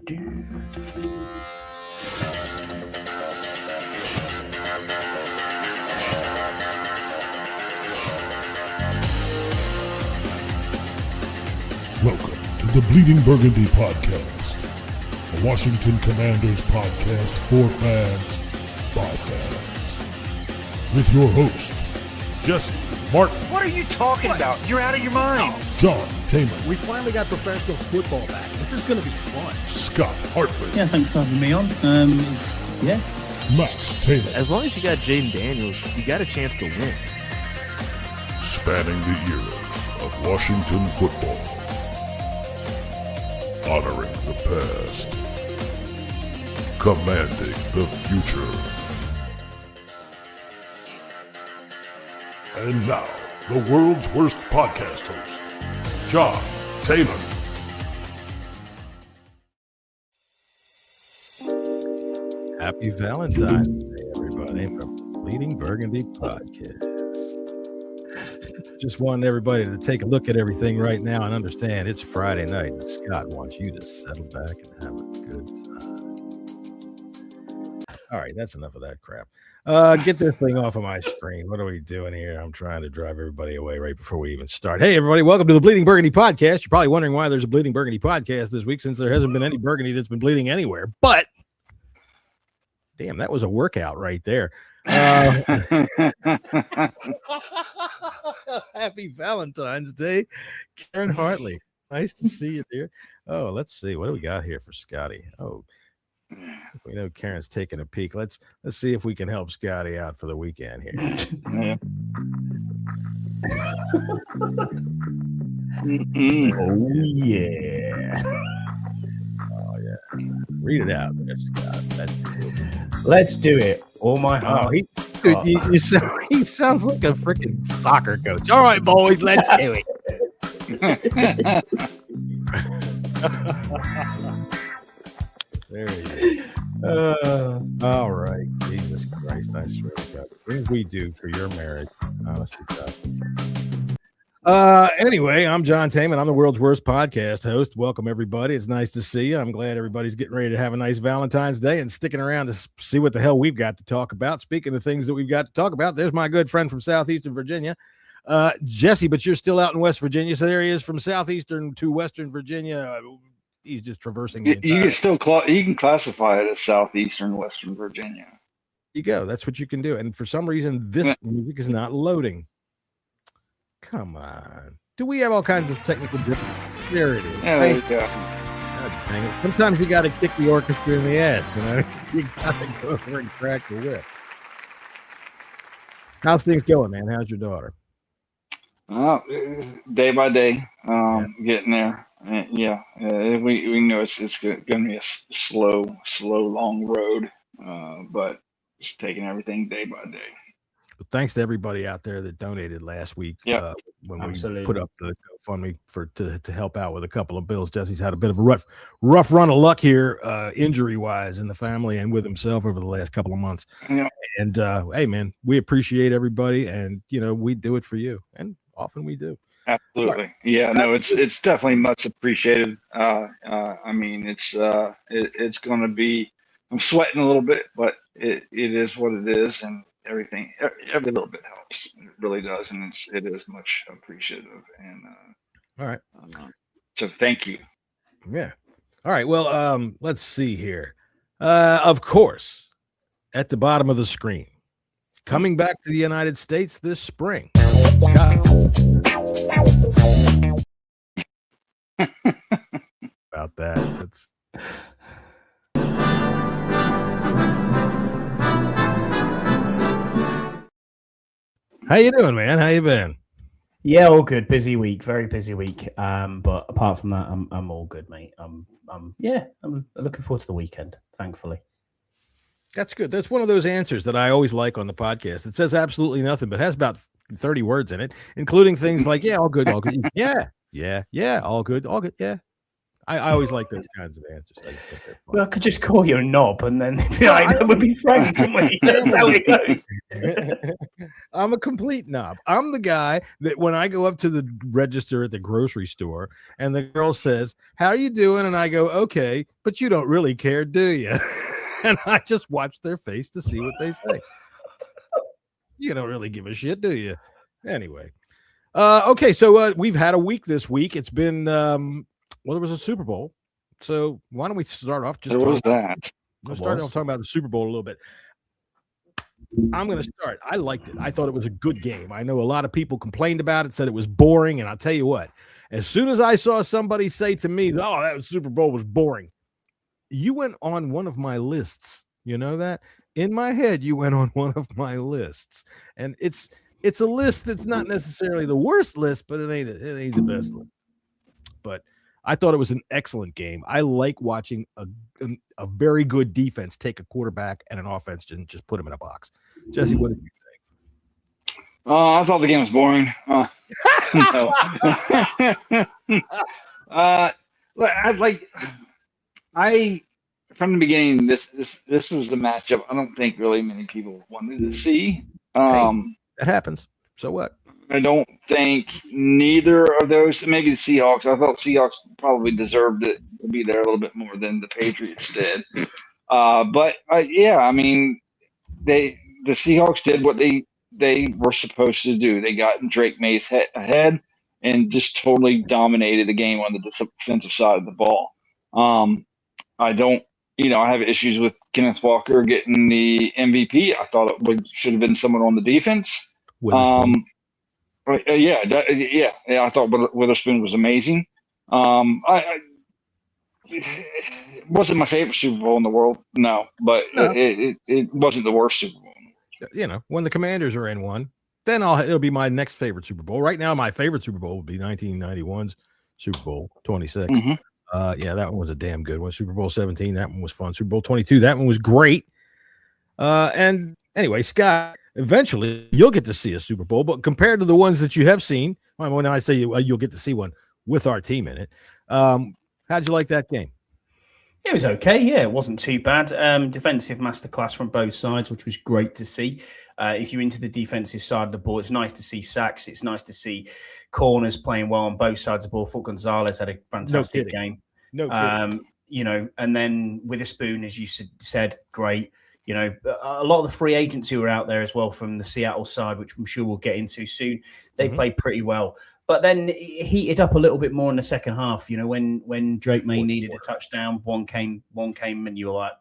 Welcome to the Bleeding Burgundy Podcast, a Washington Commanders podcast for fans, by fans. With your host, Jesse Martin. What are you talking about? You're out of your mind. John Taman. We finally got professional football back. This is going to be fun. Scott Hartley. Yeah, thanks for having me on. Max Taylor. As long as you got Jaden Daniels, you got a chance to win. Spanning the eras of Washington football. Honoring the past. Commanding the future. And now, the world's worst podcast host, John Taylor. Happy Valentine's Day, everybody, from Bleeding Burgundy Podcast. Just wanted everybody to take a look at everything right now and understand it's Friday night, and Scott wants you to settle back and have a good time. All right, that's enough of that crap. Get this thing off of my screen. What are we doing here? I'm trying to drive everybody away right before we even start. Hey, everybody, welcome to the Bleeding Burgundy Podcast. You're probably wondering why there's a Bleeding Burgundy Podcast this week, since there hasn't been any Burgundy that's been bleeding anywhere. But, damn, that was a workout right there. Happy Valentine's Day, Karen Hartley. Nice to see you, dear. Oh, let's see. What do we got here for Scotty? Oh, we know Karen's taking a peek. Let's see if we can help Scotty out for the weekend here. Oh, yeah. Oh, yeah. Read it out there, Scott. Let's do it. All my heart. Oh, he sounds like a freaking soccer coach. All right, boys, let's do it. There he is. All right. Jesus Christ, I swear to God. Things we do for your marriage. Honestly, God. Anyway, I'm John Taman. I'm the world's worst podcast host. Welcome, everybody. It's nice to see you. I'm glad everybody's getting ready to have a nice Valentine's Day and sticking around to see what the hell we've got to talk about. Speaking of things that we've got to talk about, there's my good friend from southeastern Virginia, Jesse, but you're still out in West Virginia. So there he is from southeastern to western Virginia. He's just traversing the entire... You can classify it as southeastern Western Virginia. You go. That's what you can do. And for some reason, this music is not loading. Come on. Do we have all kinds of technical difficulties? There it is. Yeah, there you go. God dang it. Sometimes you got to kick the orchestra in the ass. You know, you got to go over and crack the whip. How's things going, man? How's your daughter? Day by day, getting there. We know it's going to be a slow, long road, but just taking everything day by day. Well, thanks to everybody out there that donated last week when Absolutely. we put up the GoFundMe to help out with a couple of bills. Jesse's had a bit of a rough run of luck here, injury-wise, in the family and with himself over the last couple of months. Yeah. And, hey, man, we appreciate everybody, and, you know, we do it for you, and often we do. Absolutely. Yeah, no, it's definitely much appreciated. I mean, it's going to be, I'm sweating a little bit, but it is what it is, and everything, every little bit helps. It really does, and it is much appreciative. And all right. So thank you. Yeah. All right. Well, let's see here. Of course, at the bottom of the screen, coming back to the United States this spring, Scott. About that. It's how you doing, man? How you been? Yeah, all good. Busy week, very busy week. But apart from that, I'm all good, mate. I'm looking forward to the weekend, thankfully. That's good. That's one of those answers that I always like on the podcast. It says absolutely nothing, but has about 30 words in it, including things like, yeah, all good, all good. Yeah, all good, all good. Yeah. I always like those kinds of answers. I just think they're fun. Well, I could just call you a knob, and then we'd be friends, wouldn't we? That's how it goes. I'm a complete knob. I'm the guy that when I go up to the register at the grocery store and the girl says, "How you doing?" and I go, "Okay," but you don't really care, do you? And I just watch their face to see what they say. You don't really give a shit, do you? Anyway. Okay, so we've had a week this week. It's been there was a Super Bowl. So why don't we start off just There was that. We'll start off talking about the Super Bowl a little bit. I'm going to start. I liked it. I thought it was a good game. I know a lot of people complained about it, said it was boring, and I'll tell you what. As soon as I saw somebody say to me, "Oh, that Super Bowl was boring," you went on one of my lists. You know that? In my head, you went on one of my lists. And it's a list that's not necessarily the worst list, but it ain't the best list. But I thought it was an excellent game. I like watching a very good defense take a quarterback and an offense and just put them in a box. Jesse, what did you think? I thought the game was boring. From the beginning, this was the matchup I don't think really many people wanted to see. That happens. So what? I don't think neither of those, maybe the Seahawks. I thought Seahawks probably deserved it to be there a little bit more than the Patriots did. But I mean, the Seahawks did what they were supposed to do. They got in Drake May's ahead and just totally dominated the game on the defensive side of the ball. I have issues with Kenneth Walker getting the MVP. I thought it should have been someone on the defense. I thought Witherspoon was amazing. It wasn't my favorite Super Bowl in the world, no, but it wasn't the worst Super Bowl. You know, when the Commanders are in one, then it'll be my next favorite Super Bowl. Right now, my favorite Super Bowl would be 1991's Super Bowl 26. Mm-hmm. That one was a damn good one. Super Bowl 17, that one was fun. Super Bowl 22, that one was great. And anyway, Scott, eventually you'll get to see a Super Bowl, but compared to the ones that you have seen, when I say you'll get to see one with our team in it, how'd you like that game? It was okay. Yeah, it wasn't too bad. Defensive masterclass from both sides, which was great to see. If you're into the defensive side of the ball, it's nice to see sacks. It's nice to see corners playing well on both sides of the ball. Foot Gonzalez had a fantastic game. No kidding. And then Witherspoon, as you said, great. You know, a lot of the free agents who were out there as well from the Seattle side, which I'm sure we'll get into soon, they played pretty well. But then it heated up a little bit more in the second half. You know, when Drake May needed a touchdown, one came, and you were like,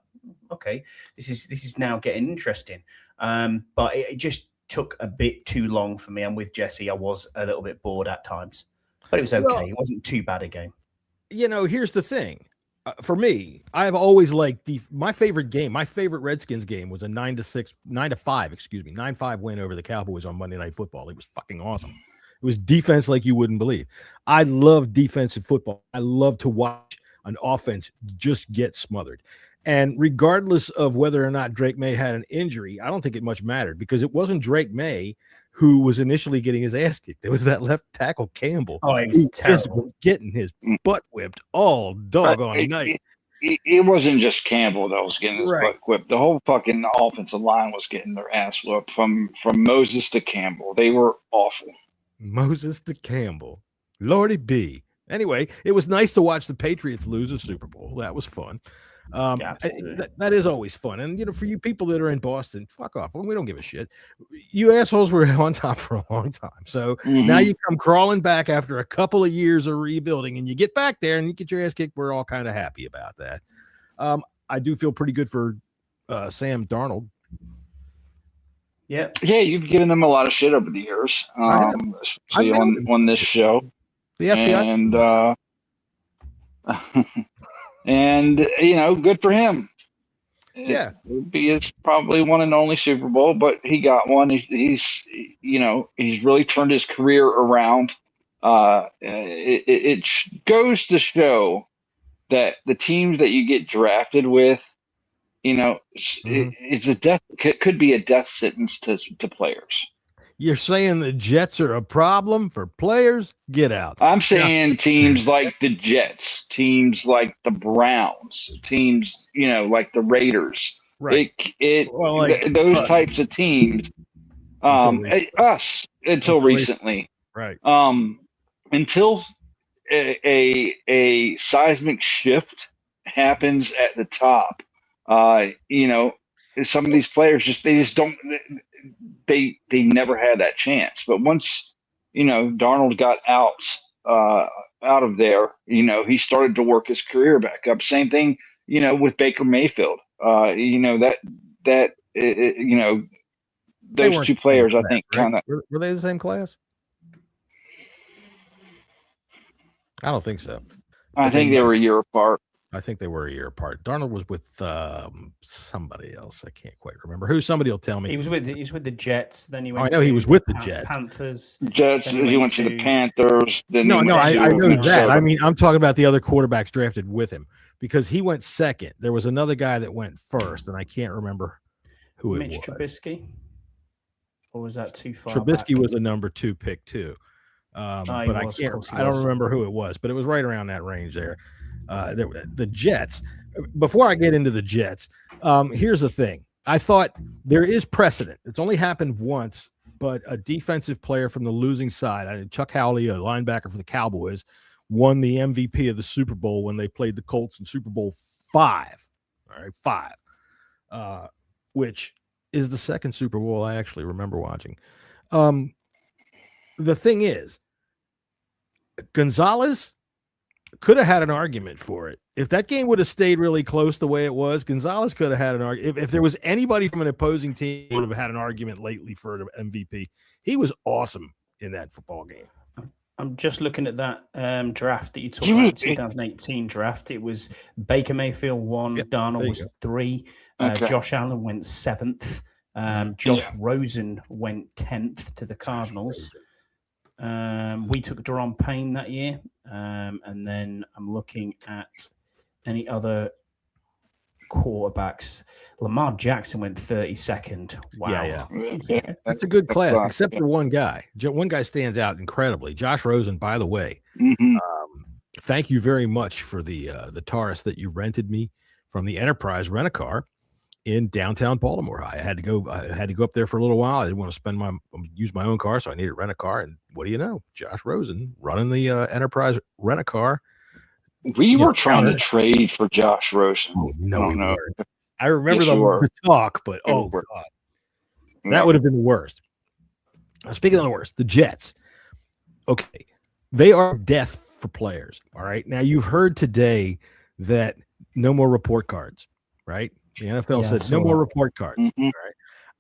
okay, this is now getting interesting. But it just took a bit too long for me. And with Jesse, I was a little bit bored at times, but it was okay. Well, it wasn't too bad a game. You know, here's the thing. For me, I've always liked my favorite game. My favorite Redskins game was a 9-5 win over the Cowboys on Monday Night Football. It was fucking awesome. It was defense like you wouldn't believe. I love defensive football. I love to watch an offense just get smothered. And regardless of whether or not Drake May had an injury, I don't think it much mattered because it wasn't Drake May who was initially getting his ass kicked. It was that left tackle Campbell. Oh, he was terrible. Getting his butt whipped all doggone night. It wasn't just Campbell that was getting his butt whipped. The whole fucking offensive line was getting their ass whipped from Moses to Campbell. They were awful. Moses to Campbell. Lordy B. Anyway, it was nice to watch the Patriots lose a Super Bowl. That was fun. That is always fun. And, you know, for you people that are in Boston, fuck off. We don't give a shit. You assholes were on top for a long time. So now you come crawling back after a couple of years of rebuilding and you get back there and you get your ass kicked. We're all kind of happy about that. I do feel pretty good for Sam Darnold. Yeah, you've given them a lot of shit over the years, especially on this show. The FBI. And you know, good for him. Yeah, it would be his probably one and only Super Bowl, but he got one. He's really turned his career around. It goes to show that the teams that you get drafted with, you know, it's a death. It could be a death sentence to players. You're saying the Jets are a problem for players? Get out. I'm saying teams like the Jets, teams like the Browns, teams, like the Raiders. Right. Those types of teams. Until recently. Right. Until a seismic shift happens at the top. Some of these players they never had that chance. But once Darnold got out of there, he started to work his career back up. Same thing, with Baker Mayfield. Those two players, I think, right? Were they the same class? I don't think so. I think they were a year apart. I think they were a year apart. Darnold was with somebody else. I can't quite remember who. Somebody will tell me. He was with the Jets. Then he went. I know he was with the Jets. Panthers. Jets. He went to the Panthers. Then I know that. I mean, I'm talking about the other quarterbacks drafted with him because he went second. There was another guy that went first, and I can't remember who it was. Mitch Trubisky. Or was that too far? Trubisky back? was a number 2 pick too, but I don't remember who it was. But it was right around that range there. The Jets. Before I get into the Jets, here's the thing. I thought there is precedent. It's only happened once, but a defensive player from the losing side, Chuck Howley, a linebacker for the Cowboys, won the MVP of the Super Bowl when they played the Colts in Super Bowl 5. All right, 5, which is the second Super Bowl I actually remember watching. The thing is, Gonzalez could have had an argument for it. If that game would have stayed really close the way it was, Gonzalez could have had an argument. If there was anybody from an opposing team who would have had an argument lately for an MVP, he was awesome in that football game. I'm just looking at that draft that you talked about, the 2018 draft. It was Baker Mayfield 1, Darnold was 3, Josh Allen went 7th, Josh Rosen went 10th to the Cardinals. We took Daron Payne that year, and then I'm looking at any other quarterbacks. Lamar Jackson went 32nd. Wow. Yeah. That's a good class, except for one guy. One guy stands out incredibly. Josh Rosen, by the way. Thank you very much for the Taurus that you rented me from the Enterprise Rent-A-Car in downtown Baltimore. I had to go up there for a little while. I didn't want to use my own car, so I needed to rent a car. And what do you know? Josh Rosen running the Enterprise Rent-A-Car. We were trying to trade for Josh Rosen. Oh, no, we weren't. I remember the talk, but God, that would have been the worst. Speaking of the worst, the Jets. Okay, they are death for players. All right. Now you've heard today that no more report cards, right? The NFL said no more report cards. All right.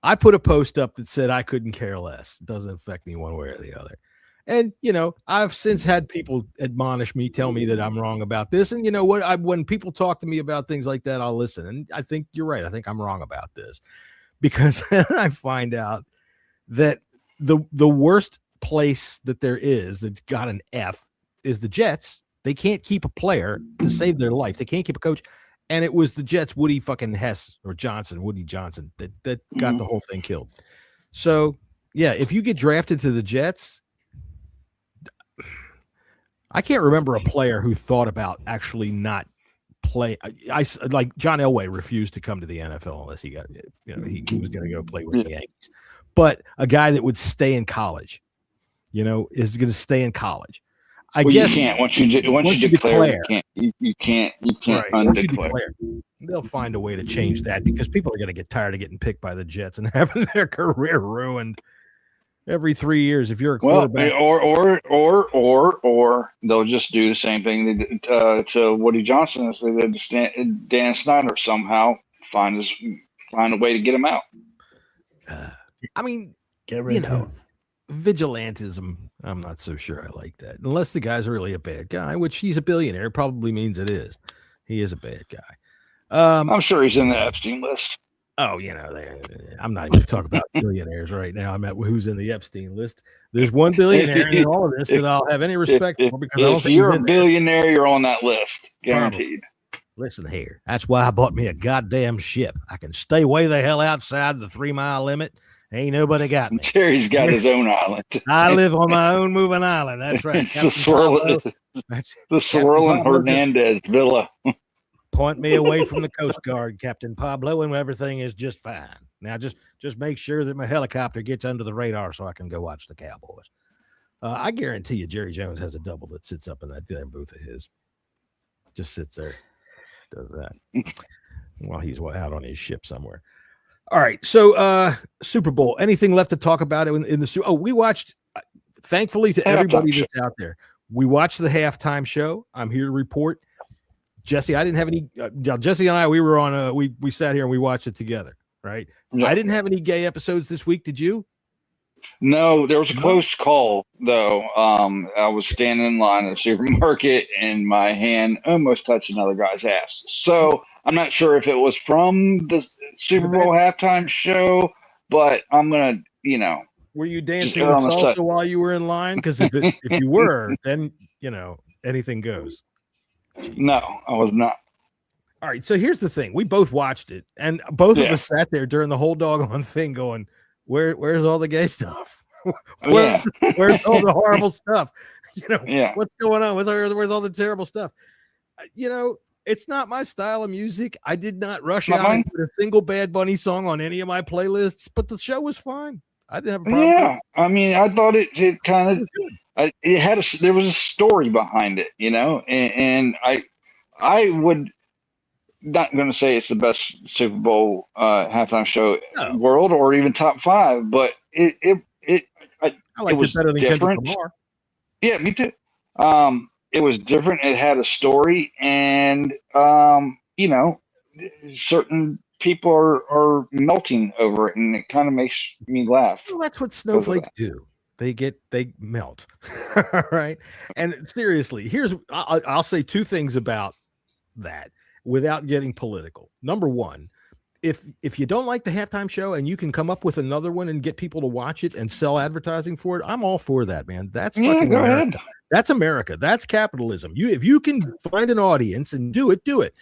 I put a post up that said I couldn't care less. It doesn't affect me one way or the other. And, I've since had people admonish me, tell me that I'm wrong about this. And you know what? When people talk to me about things like that, I'll listen. And I think you're right. I think I'm wrong about this because I find out that the worst place that there is that's got an F is the Jets. They can't keep a player to save their life. They can't keep a coach. And it was the Jets, Woody Johnson, that got the whole thing killed. So, yeah, if you get drafted to the Jets, I can't remember a player who thought about actually not play. Like John Elway refused to come to the NFL unless he got, he was going to go play with the Yankees. But a guy that would stay in college, is going to stay in college. I guess you can't. Once you declare, you can't right. undeclare. They'll find a way to change that because people are going to get tired of getting picked by the Jets and having their career ruined every 3 years. If you're a quarterback, or they'll just do the same thing they did to Woody Johnson as they did to Dan Snyder. Somehow find a way to get him out. Get rid of him. Vigilantism, I'm not so sure I like that. Unless the guy's really a bad guy, which he's a billionaire, probably means it is. He is a bad guy. I'm sure he's in the Epstein list. Oh, I'm not even talking about billionaires right now. I'm at who's in the Epstein list. There's one billionaire in all of this that I'll have any respect for because I don't think you're a billionaire, you're on that list, guaranteed. Listen here, that's why I bought me a goddamn ship. I can stay way the hell outside the 3 mile limit Ain't nobody got me. Jerry's got his own island. I live on my own moving island. That's right. It's the swirling Hernandez Villa. Point me away from the Coast Guard, Captain Pablo, and everything is just fine. Now, just make sure that my helicopter gets under the radar so I can go watch the Cowboys. I guarantee you, Jerry Jones has a double that sits up in that damn booth of his. Just sits there, does that while he's out on his ship somewhere. All right, so Super Bowl. Anything left to talk about in the Super? Oh, we watched. Thankfully, to everybody that's out there, we watched the halftime show. I'm here to report. Jesse, I didn't have any. Jesse and I, we were on. We sat here and we watched it together. Right. Yeah. I didn't have any gay episodes this week. Did you? No, there was a close call though. I was standing in line at the supermarket and my hand almost touched another guy's ass. So I'm not sure if it was from the Super Bowl halftime show, but I'm gonna, Were you dancing the salsa while you were in line? Because if you were, then anything goes. Jeez. No, I was not. All right, so here's the thing. We both watched it, and both of us sat there during the whole doggone thing going, where's all the gay stuff? Where's all the horrible stuff? What's going on? Where's all the terrible stuff? It's not my style of music. I did not rush out and put a single Bad Bunny song on any of my playlists, but the show was fine. I didn't have a problem. Yeah, I mean, I thought it kind of there was a story behind it, and I would. Not going to say it's the best Super Bowl halftime show in the world or even top 5, but I liked it better than different. Kendrick Lamar. Yeah, me too. It was different. It had a story, and certain people are melting over it, and it kind of makes me laugh. Well, that's what snowflakes do. They melt. All right. And seriously, I'll say 2 things about that. Without getting political. Number one, if you don't like the halftime show and you can come up with another one and get people to watch it and sell advertising for it, I'm all for that, man. That's fucking go America. ahead. That's America. That's capitalism. If you can find an audience and do it.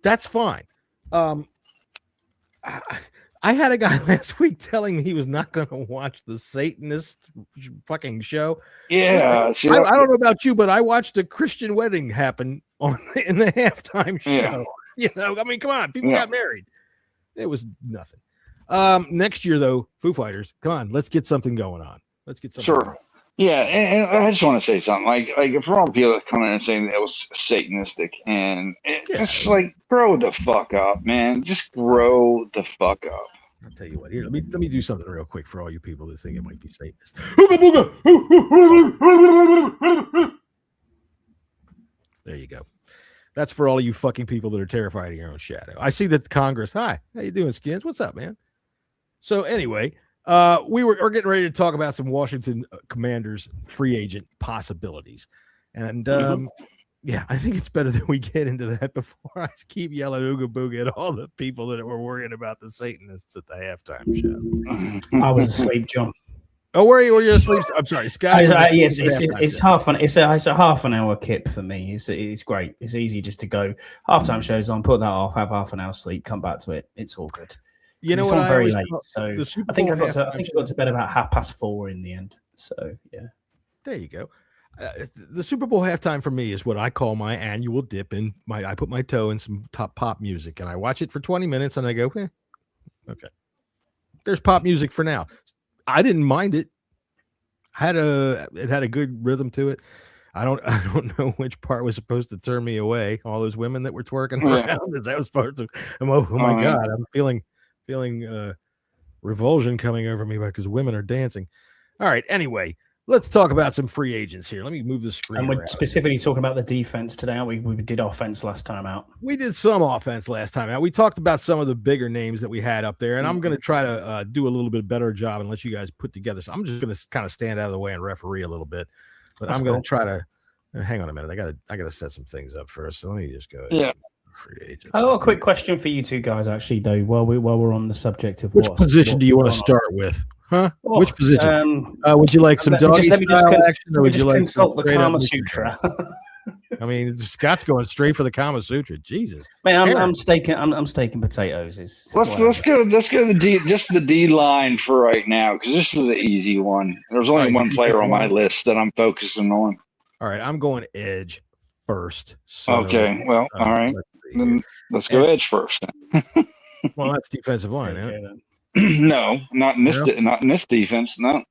That's fine. I had a guy last week telling me he was not going to watch the Satanist fucking show. Yeah. I don't know about you, but I watched a Christian wedding happen in the halftime show. Yeah. I mean, come on, people got married. It was nothing. Next year, though, Foo Fighters, come on, let's get something going on. Let's get something. Sure. Yeah, and I just want to say something. Like for all the people that come in and saying it was satanistic, and it's like, grow the fuck up, man. Just grow the fuck up. I'll tell you what. Here, let me do something real quick for all you people that think it might be Satanist. There you go. That's for all you fucking people that are terrified of your own shadow. I see that Congress. Hi, how you doing, Skins? What's up, man? So anyway, we're getting ready to talk about some Washington Commanders free agent possibilities, and I think it's better that we get into that before I keep yelling "ooga booga" at all the people that were worrying about the Satanists at the halftime show. I was asleep, John. Oh, were you asleep? I'm sorry, Scott. Yes, it's a half an hour kip for me. It's great. It's easy just to go halftime shows on, put that off, have half an hour sleep, come back to it. It's all good. You know what? Very late, so I think I got to bed about 4:30 in the end. So yeah, there you go. The Super Bowl halftime for me is what I call my annual dip in. I put my toe in some top pop music and I watch it for 20 minutes and I go, okay. There's pop music for now. I didn't mind it. It had a good rhythm to it. I don't know which part was supposed to turn me away. All those women that were twerking around. That was part of. Oh my God! I'm feeling revulsion coming over me because women are dancing. All right. Anyway, let's talk about some free agents here. Let me move the screen. And we're specifically talking about the defense today, aren't we? We did offense last time out. We did some offense last time out. We talked about some of the bigger names that we had up there, and I'm going to try to do a little bit better job and let you guys put together. So I'm just going to kind of stand out of the way and referee a little bit, but I'm going to try to hang on a minute. I got to set some things up first. So let me just go. Yeah. Free agents. Oh, a quick question for you two guys, actually, though. While we're on the subject of which position do you want to start with? Huh? Oh, which position? Would you like some doggy style action, or would you like consult the Kama Sutra? I mean, Scott's going straight for the Kama Sutra. Jesus, man, I'm staking potatoes. Let's go the D line for right now, because this is the easy one. There's only one player on my list that I'm focusing on. All right, I'm going edge first. So, okay, well, all right. Then let's go edge first. Well, that's defensive line. Huh? No, not in this defense. No.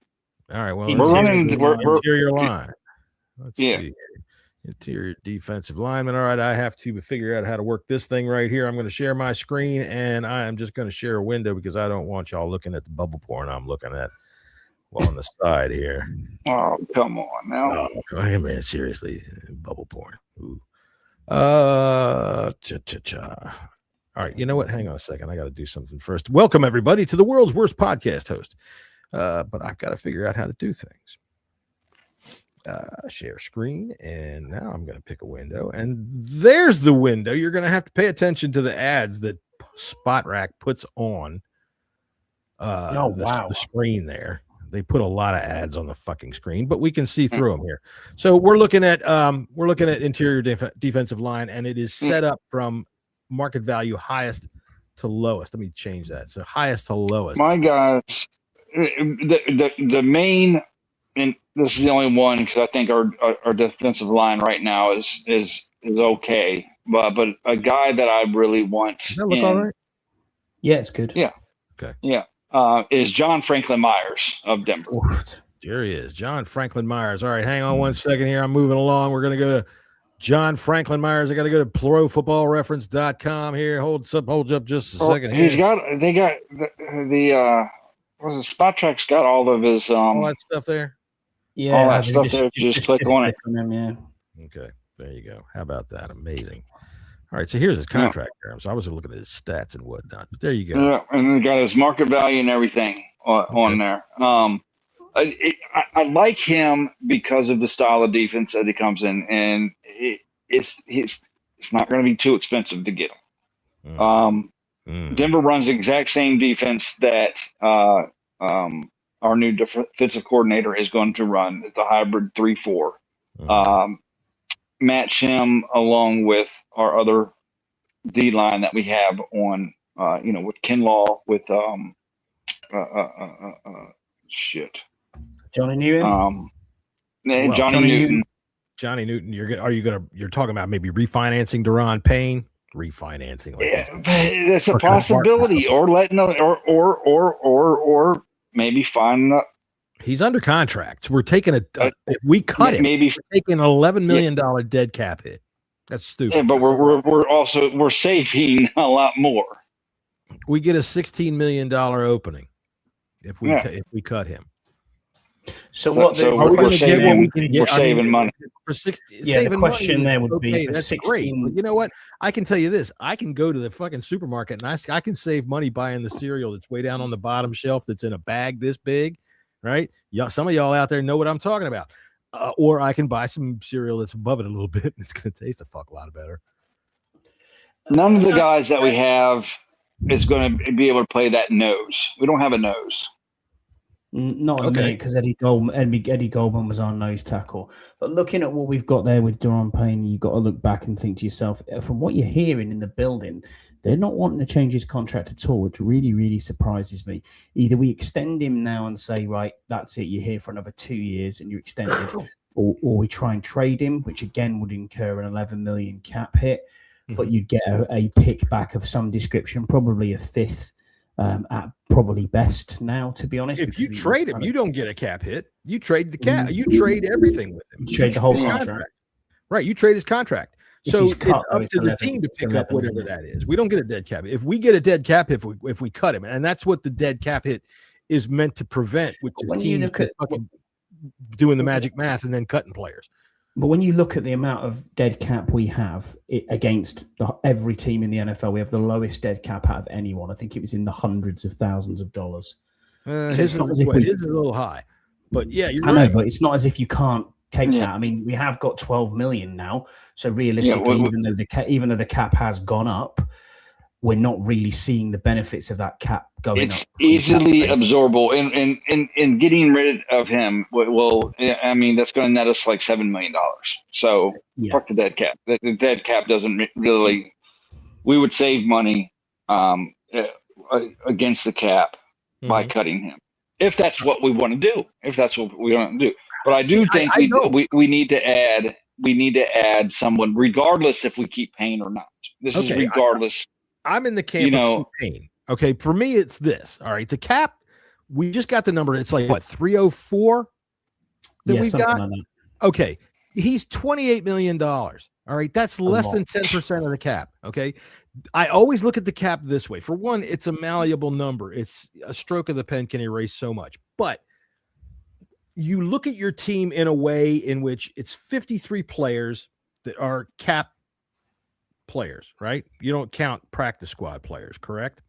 All right. Well, we're running interior line. Let's see. Interior defensive lineman. All right, I have to figure out how to work this thing right here. I'm going to share my screen, and I am just going to share a window because I don't want y'all looking at the bubble porn I'm looking at on the side here. Oh, come on now. Oh, man, seriously, bubble porn. Ooh. All right, you know what? Hang on a second. I got to do something first. Welcome, everybody, to the world's worst podcast host. But I've got to figure out how to do things. Share screen, and now I'm going to pick a window, and there's the window. You're going to have to pay attention to the ads that Spot Rack puts on the screen there. They put a lot of ads on the fucking screen, but we can see through them here. So we're looking at interior defensive line, and it is set up from market value highest to lowest. Let me change that. So highest to lowest. My guys, the main, and this is the only one because I think our defensive line right now is okay, but a guy that I really want. Does that look all right? Yeah, it's good. Yeah. Okay. Yeah. Is John Franklin Myers of Denver. There he is, John Franklin Myers. All right, hang on one second here. I'm moving along. We're going to go to John Franklin Myers. I got to go to ProFootballReference.com here. Hold up just a second here. They got the Spot Track's got all of his all that stuff there. Yeah, all that stuff there. Just click on it. Okay, there you go. How about that? Amazing. All right, so here's his contract terms. I was looking at his stats and whatnot, but there you go. Yeah, and he got his market value and everything on there. I like him because of the style of defense that he comes in, and it's not going to be too expensive to get him. Denver runs the exact same defense that our new defensive coordinator is going to run. It's a hybrid 3-4. Match him along with our other D line that we have on, with Kinlaw, with Johnny Newton. Johnny Newton. You're talking about maybe refinancing Daron Payne. Refinancing. That's a possibility, or letting or maybe finding. He's under contract. We're taking if we cut him, we're taking an $11 million dead cap hit. That's stupid. Yeah, but we're saving a lot more. We get a $16 million opening if we cut him. So what? We're saving money. For 60, the question there would be for that's 16. Great. But you know what? I can tell you this. I can go to the fucking supermarket and I can save money buying the cereal that's way down on the bottom shelf that's in a bag this big. Right? Some of y'all out there know what I'm talking about. Or I can buy some cereal that's above it a little bit, and it's going to taste a fuck lot better. None of the guys that we have is going to be able to play that nose. We don't have a nose. Not a minute, because Eddie Goldman was our nose tackle. But looking at what we've got there with Daron Payne, you've got to look back and think to yourself, from what you're hearing in the building, they're not wanting to change his contract at all, which really, really surprises me. Either we extend him now and say, right, that's it, you're here for another 2 years and you're extended, or we try and trade him, which again would incur an $11 million cap hit, but you'd get a pick back of some description, probably a fifth at probably best now, to be honest. If you trade him, you don't get a cap hit. You trade the cap. You trade everything with him. You trade the whole contract. Right, you trade his contract. So it's up to the team to pick up whatever that is. We don't get a dead cap. If we get a dead cap, if we cut him, and that's what the dead cap hit is meant to prevent, which is teams fucking doing the magic math and then cutting players. But when you look at the amount of dead cap we have against every team in the NFL, we have the lowest dead cap out of anyone. I think it was in the hundreds of thousands of dollars. His is a little high, but yeah, you're right. I know, but it's not as if you can't take that. I mean, we have got 12 million now, so realistically, even though the cap has gone up, we're not really seeing the benefits of that cap going up. It's easily absorbable, and getting rid of him will. I mean, that's going to net us like $7 million. So fuck the dead cap. The dead cap doesn't really. We would save money against the cap by cutting him, if that's what we want to do. If that's what we want to do. But I do think we need to add. We need to add someone, regardless if we keep Payne or not. This is regardless. I'm in the camp of Payne. Okay, for me, it's this. All right, the cap. We just got the number. It's like what 304 that we've got. Like that. Okay, he's $28 million. All right, that's less than 10% of the cap. Okay, I always look at the cap this way. For one, it's a malleable number. It's a stroke of the pen can erase so much, but you look at your team in a way in which it's 53 players that are cap players, right? You don't count practice squad players, correct?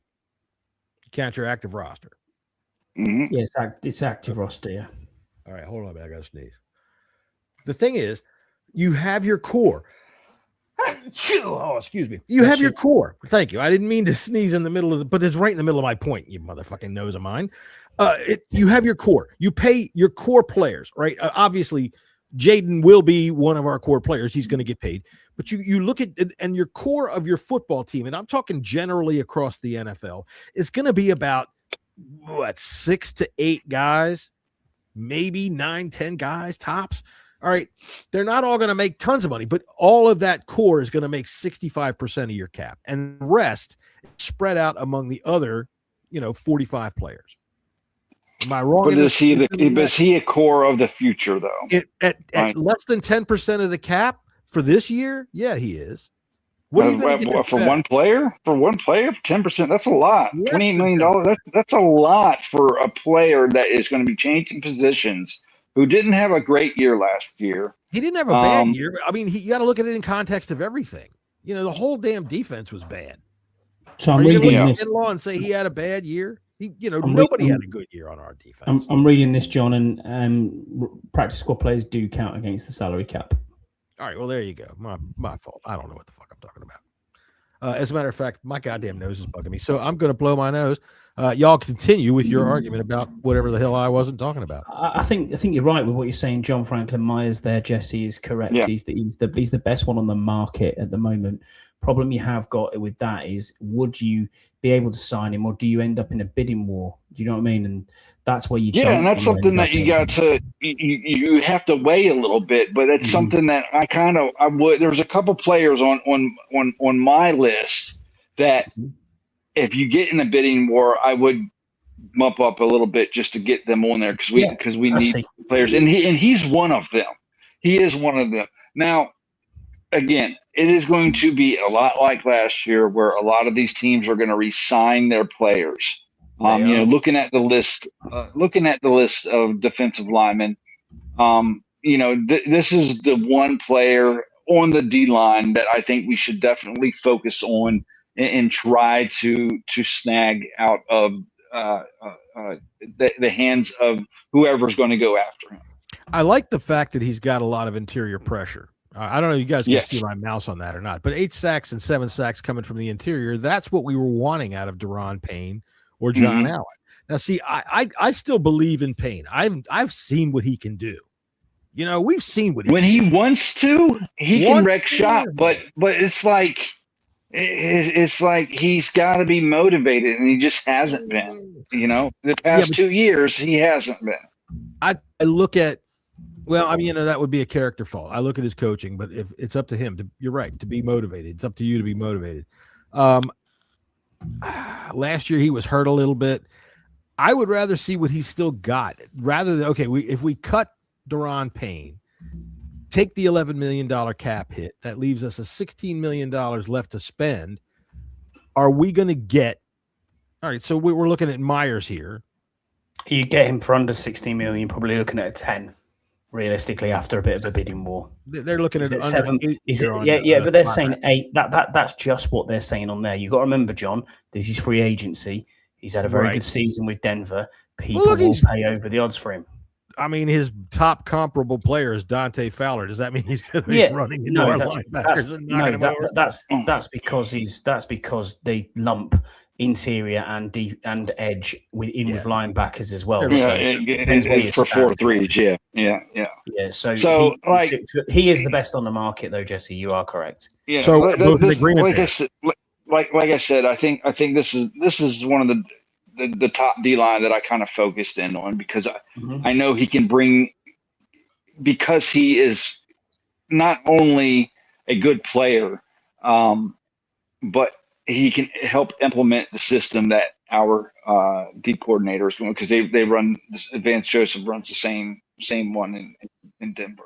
You count your active roster. Mm-hmm. Yeah, it's active roster, yeah. All right, hold on, I got to sneeze. The thing is, you have your core. Oh, excuse me. You have your core. Thank you. I didn't mean to sneeze in the middle of but it's right in the middle of my point, you motherfucking nose of mine. You have your core. You pay your core players, right? Obviously, Jaden will be one of our core players. He's going to get paid. But you look at and your core of your football team, and I'm talking generally across the NFL, is going to be about 6 to 8 guys, maybe 9, 10 guys tops. All right, they're not all going to make tons of money, but all of that core is going to make 65% of your cap, and the rest spread out among the other, 45 players. Am I wrong? But is he a core of the future though? At less than 10% of the cap for this year, yeah, he is. What are you going to get for one player? For one player, 10%. That's a lot. $28 million. That's a lot for a player that is going to be changing positions. Who didn't have a great year last year. He didn't have a bad year. But I mean, you got to look at it in context of everything. The whole damn defense was bad. So I'm reading this in-law and say he had a bad year. Nobody had a good year on our defense. I'm reading this, John, and practice squad players do count against the salary cap. All right, well, there you go. My fault. I don't know what the fuck I'm talking about. As a matter of fact, my goddamn nose is bugging me, so I'm going to blow my nose. Y'all continue with your argument about whatever the hell I wasn't talking about. I think you're right with what you're saying. John Franklin Myers there, Jesse, is correct. Yeah. He's the best one on the market at the moment. Problem you have got with that is, would you be able to sign him, or do you end up in a bidding war? Do you know what I mean? And that's where you and that's something that you got to you have to weigh a little bit, but it's something that I would. There's a couple players on my list that if you get in a bidding war, I would bump up a little bit just to get them on there because we need players, and he's one of them. He is one of them. Now, again, it is going to be a lot like last year, where a lot of these teams are going to re-sign their players. Looking at the list of defensive linemen, this is the one player on the D line that I think we should definitely focus on and try to snag out of the hands of whoever's going to go after him. I like the fact that he's got a lot of interior pressure. I don't know if you guys can see my mouse on that or not, but 8 sacks and 7 sacks coming from the interior, that's what we were wanting out of Daron Payne or John Allen. Now, see, I still believe in Payne. I've seen what he can do. We've seen what he wants to. He can wreck shop, but it's like he's got to be motivated, and he just hasn't been. The past 2 years, he hasn't been. I look at. Well, I mean, that would be a character fault. I look at his coaching, but if it's up to him, you're right, to be motivated. It's up to you to be motivated. Last year he was hurt a little bit. I would rather see what he's still got rather than if we cut Daron Payne, take the $11 million cap hit, that leaves us a $16 million left to spend. Are we going to get? All right, so we're looking at Myers here. You get him for under 16 million, probably looking at a 10. Realistically, after a bit of a bidding war, they're looking at 7. But they're saying 8. That's just what they're saying on there. You got to remember, John, this is free agency. He's had a very good season with Denver. People will pay over the odds for him. I mean, his top comparable player is Dante Fowler. Does that mean he's going to be running into our linebackers and knocking them over? That's because they lump interior and edge with linebackers as well. Yeah, so for 4-3s. Yeah. So like he is the best on the market, though, Jesse. You are correct. Yeah. So like I said, I think this is one of the top D line that I kind of focused in on because I know he can bring, because he is not only a good player, but he can help implement the system that our D coordinator is going, because they run Advanced Joseph runs the same one in Denver.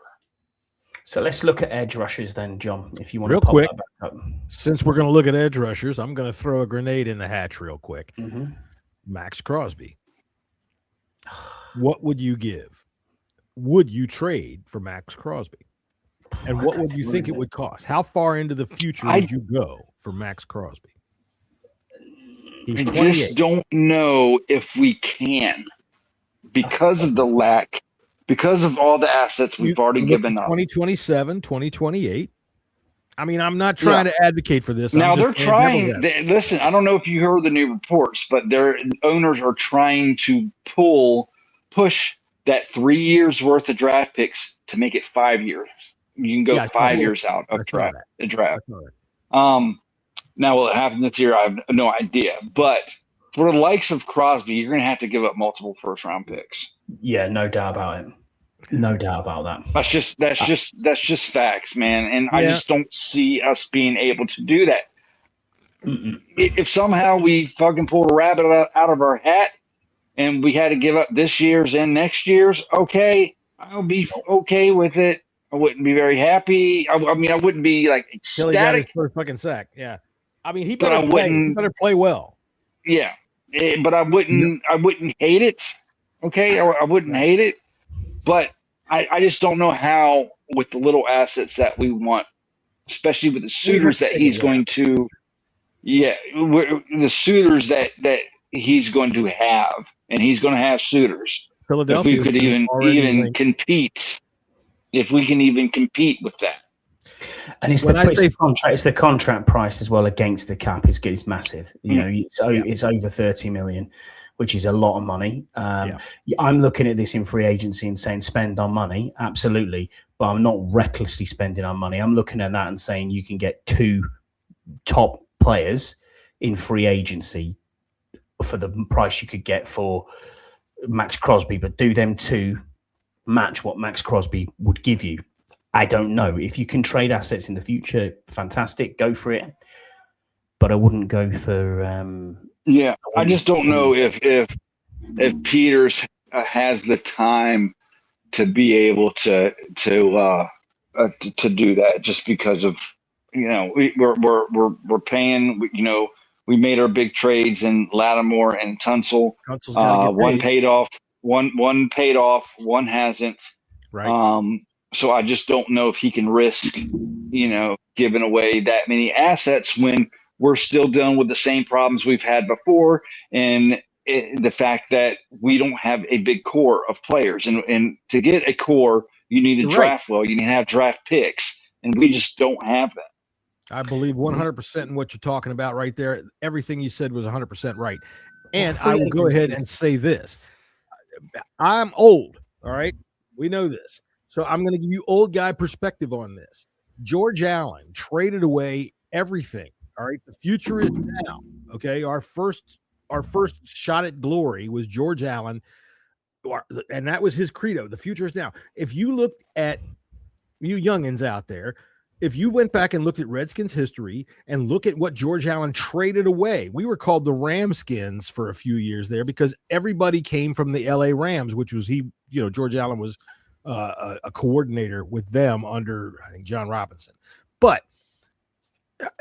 So let's look at edge rushers then, John, if you want real to pop quick, that back up. Since we're going to look at edge rushers, I'm going to throw a grenade in the hatch real quick. Max Crosby. What would you give? Would you trade for Max Crosby? And what would you think it would cost? How far into the future would you go for Max Crosby? I just don't know if we can because of the lack, because of all the assets we've already given up. 2027, 2028. I mean, I'm not trying to advocate for this. Now they're trying. Listen, I don't know if you heard the new reports, but their owners are trying to push that 3 years worth of draft picks to make it 5 years. You can go 5 years out of the draft. Now, will it happen this year? I have no idea. But for the likes of Crosby, you're going to have to give up multiple first-round picks. Yeah, no doubt about it. No doubt about that. That's just facts, man. And I just don't see us being able to do that. If somehow we fucking pulled a rabbit out of our hat and we had to give up this year's and next year's, okay, I'll be okay with it. I wouldn't be very happy. I mean, I wouldn't be like ecstatic. Got his first fucking sack. Yeah. I mean, he better play well. Yeah. But I wouldn't hate it. Okay. I wouldn't hate it. But I just don't know how, with the little assets that we want, especially with the suitors that he's going to, the suitors that he's going to have, and he's going to have suitors. Philadelphia, if we could even compete, if we can even compete with that. And it's the contract price as well against the cap is massive. You know, it's over 30 million. Which is a lot of money. I'm looking at this in free agency and saying spend on money, absolutely, but I'm not recklessly spending on money. I'm looking at that and saying you can get 2 top players in free agency for the price you could get for Max Crosby, but do them 2 match what Max Crosby would give you? I don't know. If you can trade assets in the future, fantastic, go for it. But I wouldn't go for... I just don't know if Peters has the time to be able to do that, just because of, you know, we're paying, you know, we made our big trades in Lattimore and Tunsil. One paid off, one hasn't. Right. So I just don't know if he can risk, you know, giving away that many assets when we're still dealing with the same problems we've had before, and the fact that we don't have a big core of players. And to get a core, you need to draft well. You need to have draft picks, and we just don't have that. I believe 100% in what you're talking about right there. Everything you said was 100% right. And I will go ahead and say this. I'm old, all right? We know this. So I'm going to give you old guy perspective on this. George Allen traded away everything. All right, the future is now. Okay, our first shot at glory was George Allen, and that was his credo. The future is now. If you looked at you youngins out there, if you went back and looked at Redskins history and look at what George Allen traded away, we were called the Ramskins for a few years there because everybody came from the LA Rams, which was George Allen was a coordinator with them under, I think, John Robinson, but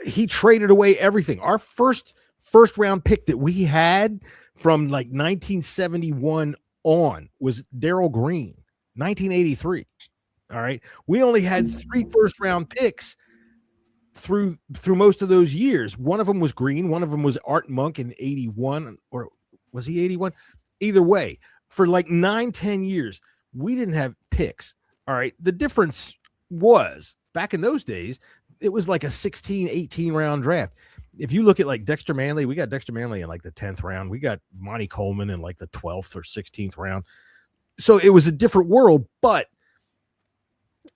he traded away everything. Our first round pick that we had from like 1971 on was Darrell Green, 1983. All right. We only had 3 first round picks through most of those years. One of them was Green. One of them was Art Monk in 81, or was he 81? Either way, for like 9-10 years, we didn't have picks. All right. The difference was back in those days, it was like a 16, 18 round draft. If you look at like Dexter Manley, we got Dexter Manley in like the 10th round. We got Monty Coleman in like the 12th or 16th round. So it was a different world, but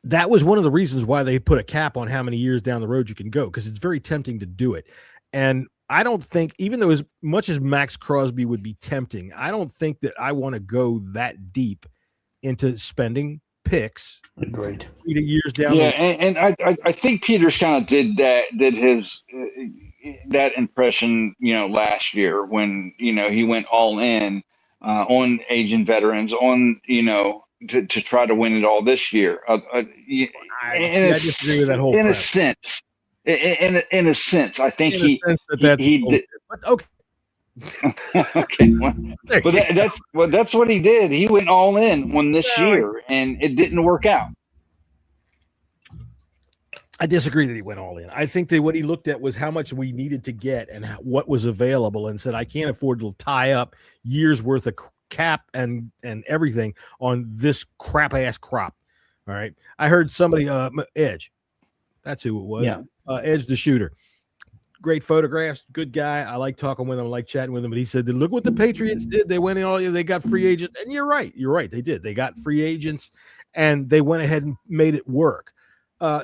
that was one of the reasons why they put a cap on how many years down the road you can go, because it's very tempting to do it. And I don't think, even though as much as Max Crosby would be tempting, I don't think that I want to go that deep into spending picks. Agreed. Years down. Yeah, and I think Peters kind of did his that impression, last year when he went all in on aging veterans, on to try to win it all this year. I disagree with that whole. In a sense, in a sense, I think he did. But okay. Okay, that's what he did. He went all in on this year, and it didn't work out. I disagree that he went all in. I think that what he looked at was how much we needed to get and what was available, and said, I can't afford to tie up years worth of cap and everything on this crap ass crop. All right. I heard somebody, Edge. That's who it was. Yeah. Edge the shooter. Great photographs. Good guy. I like talking with him. I like chatting with him. But he said, look what the Patriots did. They went in all, they got free agents. And you're right. They did. They got free agents and they went ahead and made it work.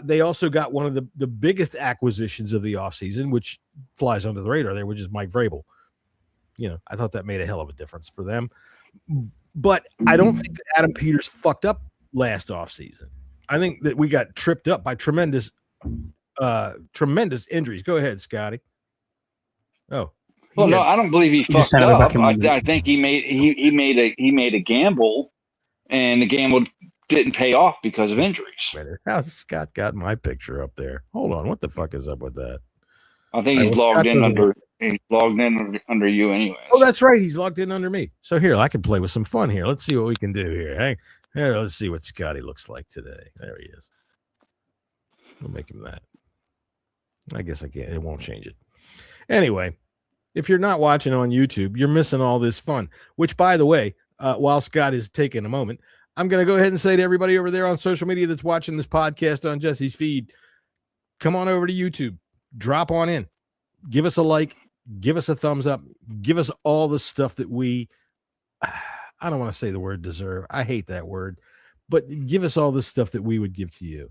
They also got one of the biggest acquisitions of the offseason, which flies under the radar there, which is Mike Vrabel. I thought that made a hell of a difference for them. But I don't think that Adam Peters fucked up last offseason. I think that we got tripped up by tremendous injuries. Go ahead, Scotty. Oh. No, I don't believe he fucked up. I think he made a gamble, and the gamble didn't pay off because of injuries. How's Scott got my picture up there? Hold on, what the fuck is up with that? I think he's logged in under you anyway. Oh, that's right. He's logged in under me. So here, I can play with some fun here. Let's see what we can do here. Hey, here, let's see what Scotty looks like today. There he is. We'll make him that. I guess I can't. It won't change it. Anyway, if you're not watching on YouTube, you're missing all this fun. Which, by the way, while Scott is taking a moment, I'm going to go ahead and say to everybody over there on social media that's watching this podcast on Jesse's feed, come on over to YouTube. Drop on in. Give us a like. Give us a thumbs up. Give us all the stuff that we, I don't want to say the word deserve. I hate that word. But give us all the stuff that we would give to you.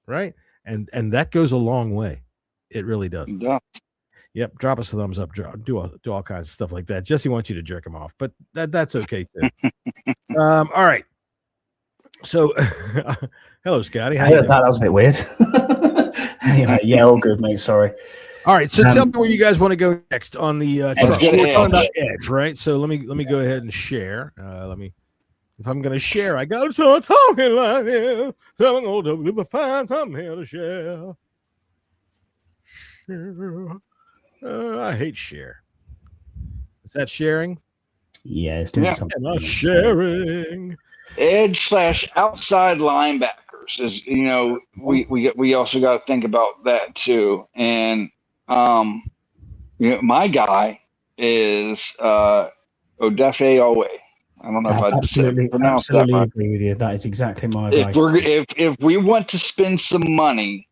Right? And that goes a long way. It really does. Yeah. Yep. Drop us a thumbs up. Do all kinds of stuff like that. Jesse wants you to jerk him off, but that's okay too. All right. So, hello, Scotty. I heard that was a bit weird. Anyway, yeah, all good, mate. Sorry. All right. So tell me where you guys want to go next on the truck. We're talking about Edge, right? So let me go ahead and share. If I'm going to share, I got to start talking like this. So I'm going to find something here to share. I hate share. Is that sharing? Yeah, it's doing something. Not sharing. Edge / outside linebackers is, we also got to think about that too. And my guy is Odafe Owe. I don't know if I pronounced that right. Agree with you. That is exactly my advice. If we want to spend some money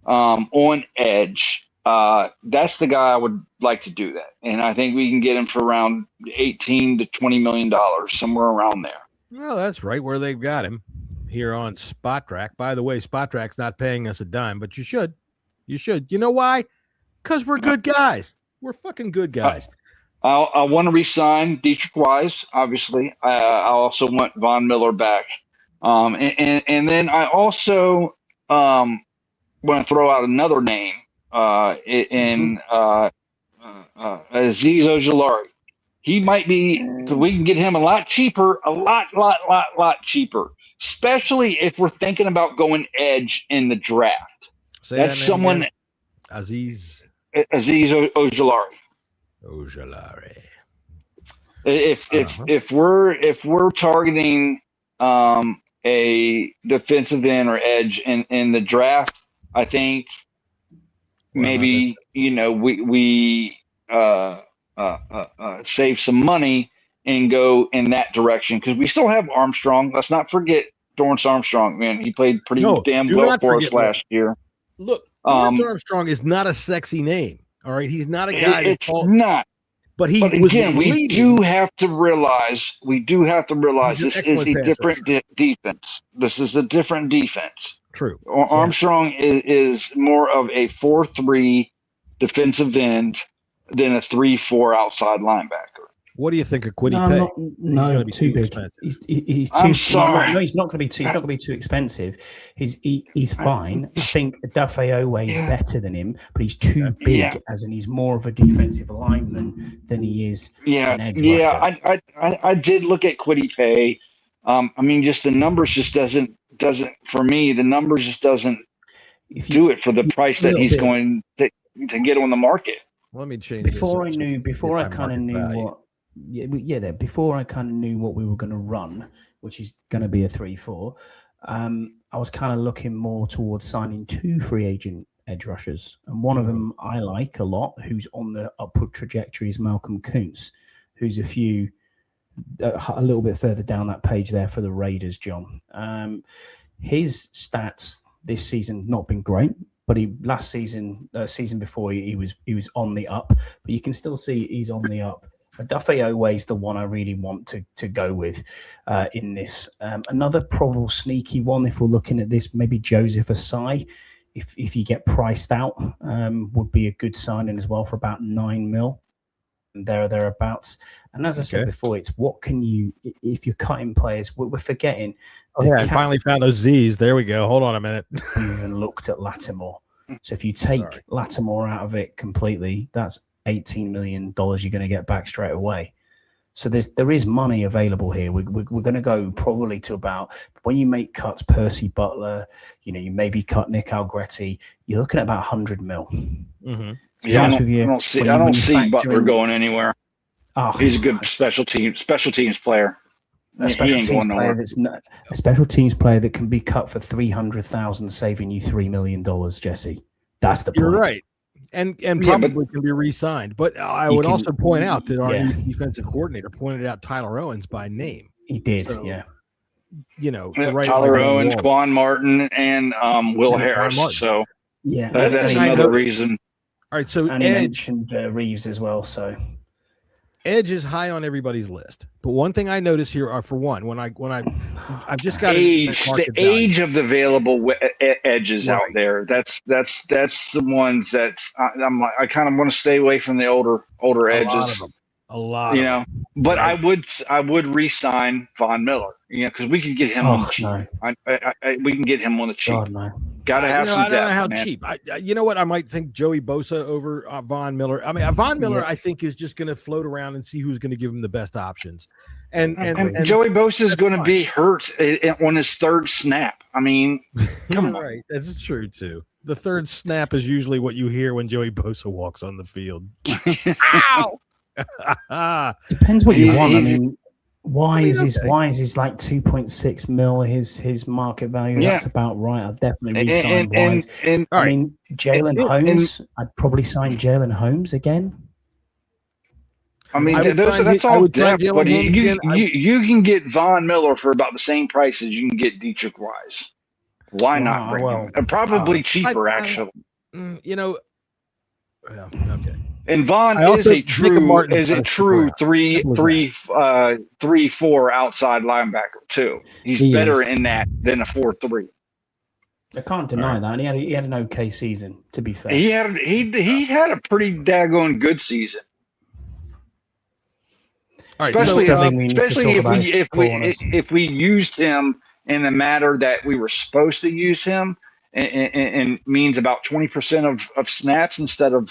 on Edge, that's the guy I would like to do that, and I think we can get him for around $18 to $20 million, somewhere around there. Well, that's right where they've got him here on Spot Track. By the way, Spot Track's not paying us a dime, but you should. You should. You know why? Because we're good guys. We're fucking good guys. I want to re-sign Dietrich Wise, obviously. I also want Von Miller back. And then I also want to throw out another name in Azeez Ojulari. He might be, because we can get him a lot cheaper, a lot cheaper, especially if we're thinking about going edge in the draft. That's someone. Azeez Ojulari. If we're targeting a defensive end or edge in the draft, I think maybe we save some money and go in that direction because we still have Armstrong. Let's not forget Dorrance Armstrong, man. He played pretty damn well for us last year. Look, Dorrance Armstrong is not a sexy name. All right, he's not a guy. It's not. But again, we do have to realize this is a different defense. This is a different defense. True. Armstrong is more of a 4-3 defensive end than a 3-4 outside linebacker. What do you think of Kwity Paye? No, too big. He's too. I'm sorry. No, he's not going to be too. He's not going to be too expensive. He's fine. I think Adafiowe is better than him, but he's too big. As in, he's more of a defensive lineman than he is. An edge rusher. I did look at Kwity Paye. I mean, just the numbers just doesn't for me. The numbers just doesn't do it for the price that he's going to get on the market. Let me change. Before I kind of knew what we were going to run, which is going to be a 3-4, I was kind of looking more towards signing 2 free agent edge rushers, and one of them I like a lot, who's on the upward trajectory, is Malcolm Kuntz, who's a little bit further down that page there for the Raiders, John. His stats this season not been great, but last season, season before, he was on the up. But you can still see he's on the up. Adafiowe is the one I really want to go with in this. Another probable sneaky one, if we're looking at this, maybe Joseph Asai, if you get priced out, would be a good signing as well for about $9 million. Thereabouts. And as I said before, it's what can you, if you're cutting players, we're forgetting. I finally found those Z's. There we go. Hold on a minute. We even looked at Lattimore. So if you take Lattimore out of it completely, that's $18 million you're going to get back straight away. So there is money available here. We're going to go probably to about, when you make cuts, Percy Butler, you maybe cut Nick Algretti, you're looking at about $100 million. Mm-hmm. Yeah, I don't see Butler going anywhere. He's a good special teams player. A special teams player that can be cut for $300,000, saving you $3 million, Jesse. That's the point. You're right, and probably can be re-signed. But I would also point out that our new defensive coordinator pointed out Tyler Owens by name. He did, Tyler Owens, Quan Martin, and Will Harris. So that's another reason. All right, so and he mentioned Reeves as well. So edge is high on everybody's list, but one thing I notice here are, for one, I've just got the age of the available edges out there. That's the ones that I kind of want to stay away from the older edges. A lot, But I would re-sign Von Miller, because we can get him on the cheap. We can get him on the cheap. God, no. Got to have some depth. I don't know how cheap. You know what? I might think Joey Bosa over Von Miller. I mean, Von Miller, I think, is just going to float around and see who's going to give him the best options. And Joey Bosa is going to be hurt on his third snap. I mean, come on. Right, that's true too. The third snap is usually what you hear when Joey Bosa walks on the field. Ow! Depends what you want. I mean, why is his like 2.6 mil his market value? Yeah. That's about right. I'd definitely re-sign Wise. I mean, Jalen Holmes. I'd probably sign Jalen Holmes again. I mean, that's all depth. But you can get Von Miller for about the same price as you can get Dietrich Wise. Why not bring him? And probably cheaper, actually. Okay. And Vaughn is a true 3-4 outside linebacker too. He's better in that than a 4-3. I can't deny that. And he had an okay season, to be fair. He had a pretty daggone good season. All right, especially if we used him in the manner that we were supposed to use him, and means about 20% of snaps instead of,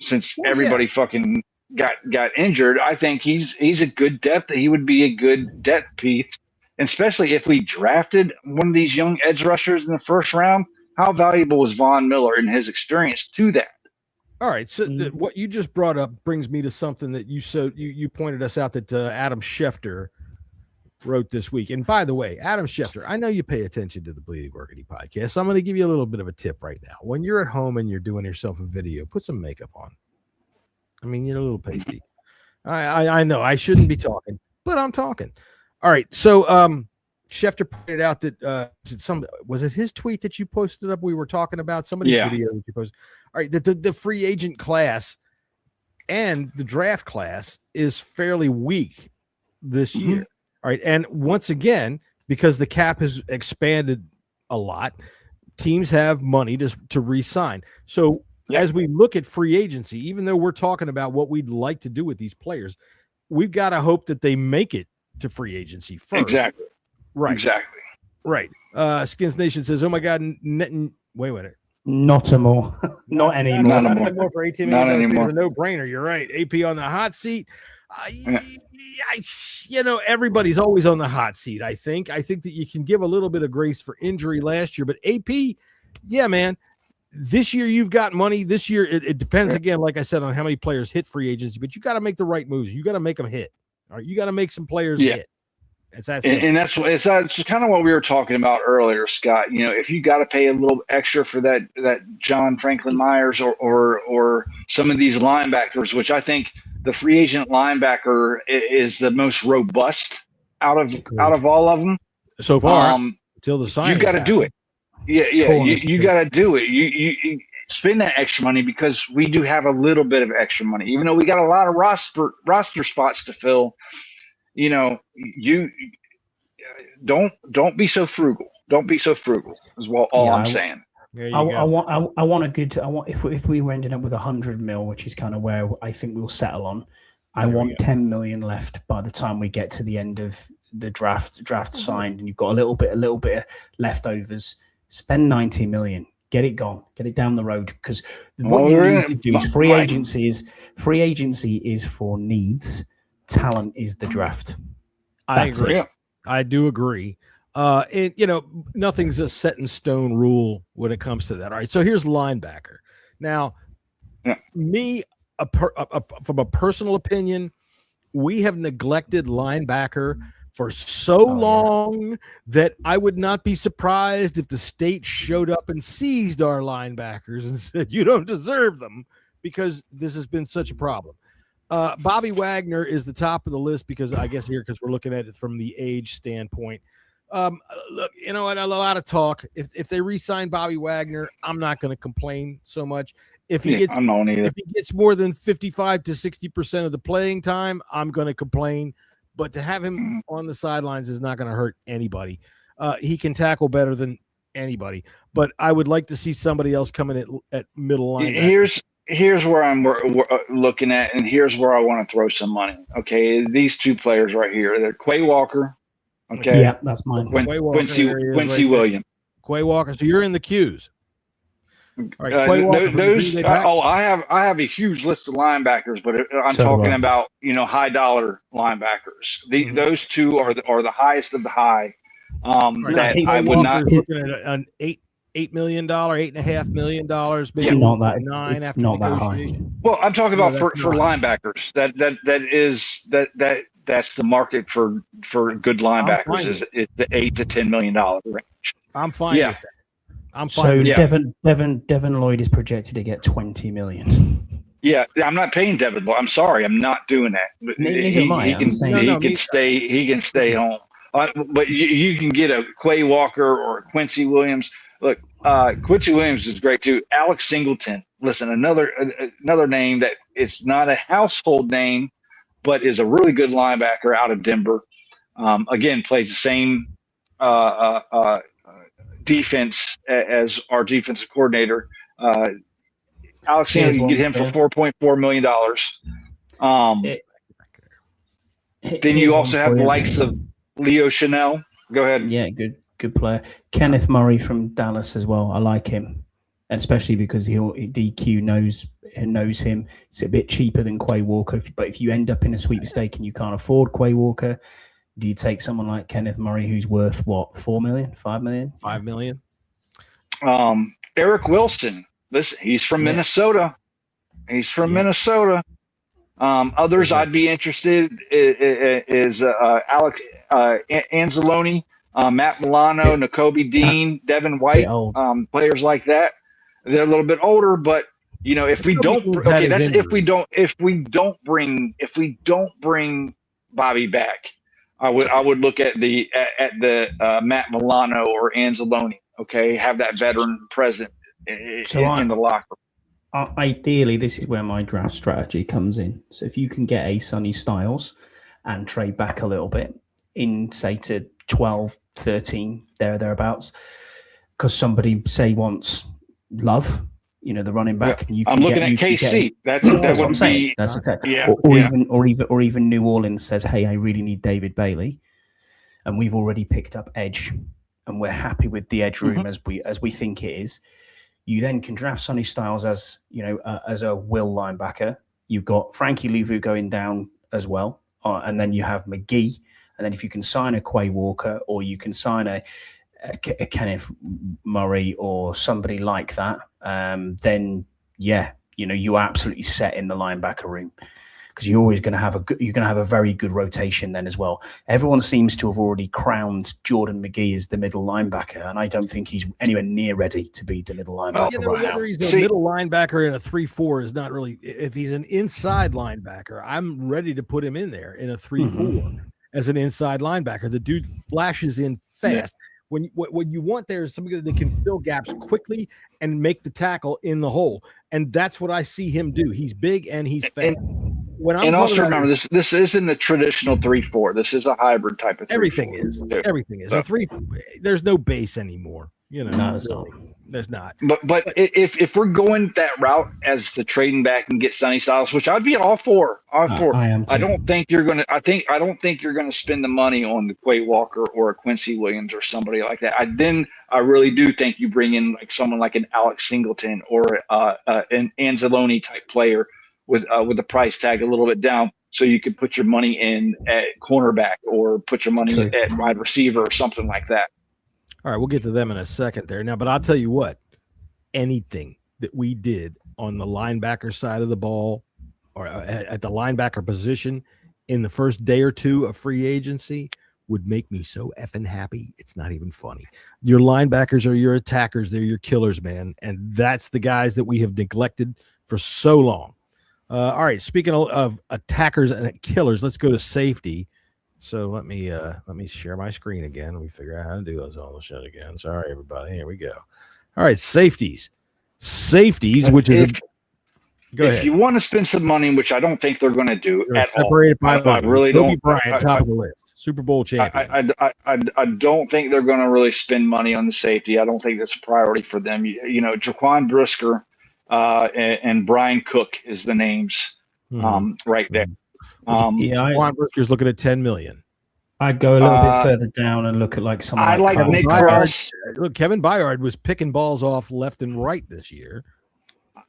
since everybody fucking got injured. I think he's a good depth. He would be a good depth piece, and especially if we drafted one of these young edge rushers in the first round. How valuable was Von Miller and his experience to that? All right, so what you just brought up brings me to something that you pointed us out that Adam Schefter wrote this week. And by the way, Adam Schefter, I know you pay attention to the Bleeding Burgundy podcast, so I'm going to give you a little bit of a tip right now. When you're at home and you're doing yourself a video, put some makeup on. I mean, a little pasty. I know I shouldn't be talking, but I'm talking. All right. So Schefter pointed out that was it his tweet that you posted up? We were talking about somebody's video that you posted. All right, the free agent class and the draft class is fairly weak this year. All right, and once again, because the cap has expanded a lot, teams have money to re-sign. So as we look at free agency, even though we're talking about what we'd like to do with these players, we've got to hope that they make it to free agency first. Exactly. Right. Exactly. Right. Skins Nation says, "Oh my God, wait a minute, not anymore, not anymore, Not not anymore. anymore for 18 Not million. anymore. It's a no-brainer. You're right. AP on the hot seat. Everybody's always on the hot seat. I think that you can give a little bit of grace for injury last year, but AP, yeah, man." This year you've got money. This year it depends again, like I said, on how many players hit free agency. But you got to make the right moves. You got to make them hit. All right, you got to make some players hit. It's that simple. And that's kind of what we were talking about earlier, Scott. If you got to pay a little extra for that John Franklin Myers or some of these linebackers, which I think the free agent linebacker is the most robust out of all of them so far. Until the sign, you got to do it. Yeah. You got to do it. You spend that extra money because we do have a little bit of extra money, even though we got a lot of roster spots to fill. You don't be so frugal. Don't be so frugal is all I'm saying. I want if we were ending up with 100 mil, which is kind of where I think we'll settle on. I want 10 million left by the time we get to the end of the draft signed, and you've got a little bit of leftovers. Spend 90 million. Get it gone. Get it down the road. Because what you need to do is free agency is for needs. Talent is the draft. I agree. I do agree. Nothing's a set in stone rule when it comes to that. All right. So here's linebacker. Now, me, from a personal opinion, we have neglected linebacker for so long that I would not be surprised if the state showed up and seized our linebackers and said, "You don't deserve them," because this has been such a problem. Bobby Wagner is the top of the list because we're looking at it from the age standpoint. Look, a lot of talk. If they re-sign Bobby Wagner, I'm not going to complain so much. If he gets more than 55 to 60% of the playing time, I'm going to complain. But to have him on the sidelines is not going to hurt anybody. He can tackle better than anybody. But I would like to see somebody else come in at middle line. Here's where I'm looking at, and here's where I want to throw some money. Okay, these two players right here. They're Quay Walker. Okay, yeah, that's mine. Quincy Williams. Quay Walker. So you're in the queues. All right, I have a huge list of linebackers, but I'm talking about high dollar linebackers. Those two are the highest of the high. That I would not looking at an $8 million, $8.5 million. It's not that. It's not that high. Well, I'm talking about for linebackers. That's the market for good linebackers is the $8 to $10 million range. I'm fine with that. So Devin Lloyd is projected to get 20 million. Yeah, I'm not paying Devin Lloyd. I'm sorry, I'm not doing that. But he can stay home. But you can get a Quay Walker or a Quincy Williams. Look, Quincy Williams is great too. Alex Singleton. Listen, another name that it's not a household name, but is a really good linebacker out of Denver. Again, plays the same defense as our defensive coordinator. Alex Singleton, you can get him for $4.4 million. Then you also have the likes of Leo Chanel. Go ahead. Yeah, good player. Kenneth Murray from Dallas as well. I like him, and especially because DQ knows him. It's a bit cheaper than Quay Walker, but if you end up in a sweepstake and you can't afford Quay Walker, do you take someone like Kenneth Murray who's worth what, 4 million, 5 million? 5 million. Eric Wilson. Listen, he's from Minnesota. Minnesota. Others I'd be interested is Alex Anzalone, Matt Milano, Nakobe Dean, Devin White, players like that. They're a little bit older, but if we don't, okay, that's if we don't bring Bobby back, I would look at the Matt Milano or Anzalone. Okay, have that veteran present in the locker room. Ideally, this is where my draft strategy comes in. So if you can get a Sonny Styles and trade back a little bit in, say, to 12, 13, thereabouts, because somebody, say, wants Love, the running back. And I'm looking at KC. That's what I'm saying. That's exactly. Yeah, or even New Orleans says, "Hey, I really need David Bailey," and we've already picked up edge, and we're happy with the edge room as we think it is. You then can draft Sonny Styles as a will linebacker. You've got Frankie Luvu going down as well, and then you have McGee. And then if you can sign a Quay Walker, or you can sign a Kenneth Murray or somebody like that, then you're absolutely set in the linebacker room, because you're always going to have a very good rotation then as well. Everyone seems to have already crowned Jordan McGee as the middle linebacker, and I don't think he's anywhere near ready to be the middle linebacker right now. Whether he's a middle linebacker in a 3-4 is not really. If he's an inside linebacker, I'm ready to put him in there in a 3-4 as an inside linebacker. The dude flashes in fast. Yeah. What you want there is somebody that can fill gaps quickly and make the tackle in the hole, and that's what I see him do. He's big and he's fast. And also remember, this isn't a traditional 3-4. This is a hybrid type of 3-4. Everything is. A 3. There's no base anymore. No, it's not. There's not. But if we're going that route as the trading back and get Sonny Styles, which I'd be all for. I am too. I don't think you're gonna spend the money on the Quay Walker or a Quincy Williams or somebody like that. I really do think you bring in like someone like an Alex Singleton or an Anzalone type player with the price tag a little bit down, so you could put your money in at cornerback or put your money at wide receiver or something like that. All right, we'll get to them in a second there. Now, but I'll tell you what, anything that we did on the linebacker side of the ball or at the linebacker position in the first day or two of free agency would make me so effing happy. It's not even funny. Your linebackers are your attackers. They're your killers, man. And that's the guys that we have neglected for so long. All right, speaking of attackers and killers, let's go to safety. So let me share my screen again. Let me figure out how to do those all the shit again. Sorry, everybody. Here we go. All right, safeties, which is go ahead. If you want to spend some money, which I don't think they're going to do at all. I really don't. Bryant, top of the list, Super Bowl champion. I don't think they're going to really spend money on the safety. I don't think that's a priority for them. Jaquan Brisker and Brian Cook is the names right there. Juan Brisker's looking at $10 million. I'd go a little bit further down and look at like someone. I like Nick Cross. Look, Kevin Byard was picking balls off left and right this year.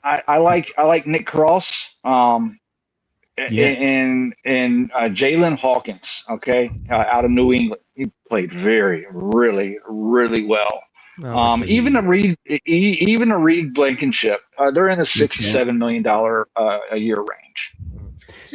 I like Nick Cross. And Jalen Hawkins. Okay, out of New England, he played really, really well. Even a Reed Blankenship, they're in the $6 to $7 million a year range.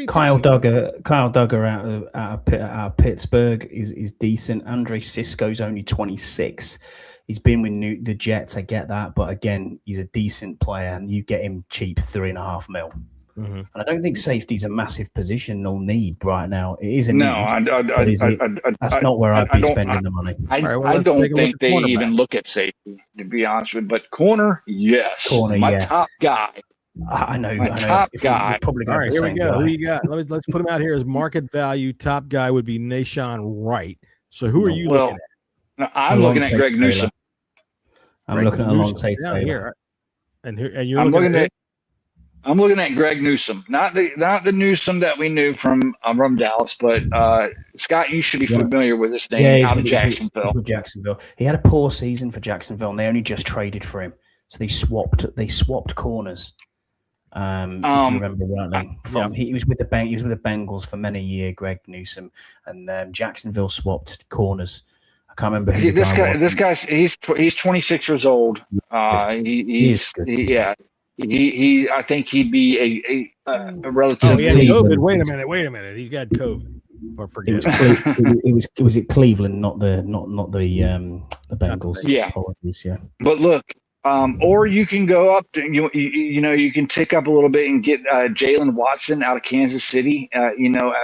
Kyle Duggar out of Pittsburgh is decent. Andre Sisco's only 26. He's been with the Jets. I get that, but again, he's a decent player, and you get him cheap, $3.5 million. And I don't think safety's a massive positional need right now. It is a need. That's not where I'd be spending the money. I don't think they even look at safety, to be honest with you. But corner, yes. My top guy. I know. Top guy. All right, here we go. Who you got? Let's put him out here as market value. Top guy would be Nahshon Wright. So who are you looking at? No, I'm looking at Greg Newsome. I'm looking at Alontae Taylor. And you're looking at. I'm looking at Greg Newsome, not the Newsome that we knew from Dallas, but Scott, you should be familiar with this name out of Jacksonville. He's with Jacksonville. He had a poor season for Jacksonville, and they only just traded for him, so they swapped corners. If you remember rightly, he was with the Bengals for many years, Greg Newsome, and Jacksonville swapped corners. I can't remember who this guy's. He's 26 years old. He's I think he'd be a relatively. COVID. Wait a minute. He's got COVID. Or forget it was at Cleveland, not the Bengals. Yeah. Apologies, yeah. But look, Or you can go up to, you can tick up a little bit and get Jalen Watson out of Kansas City, at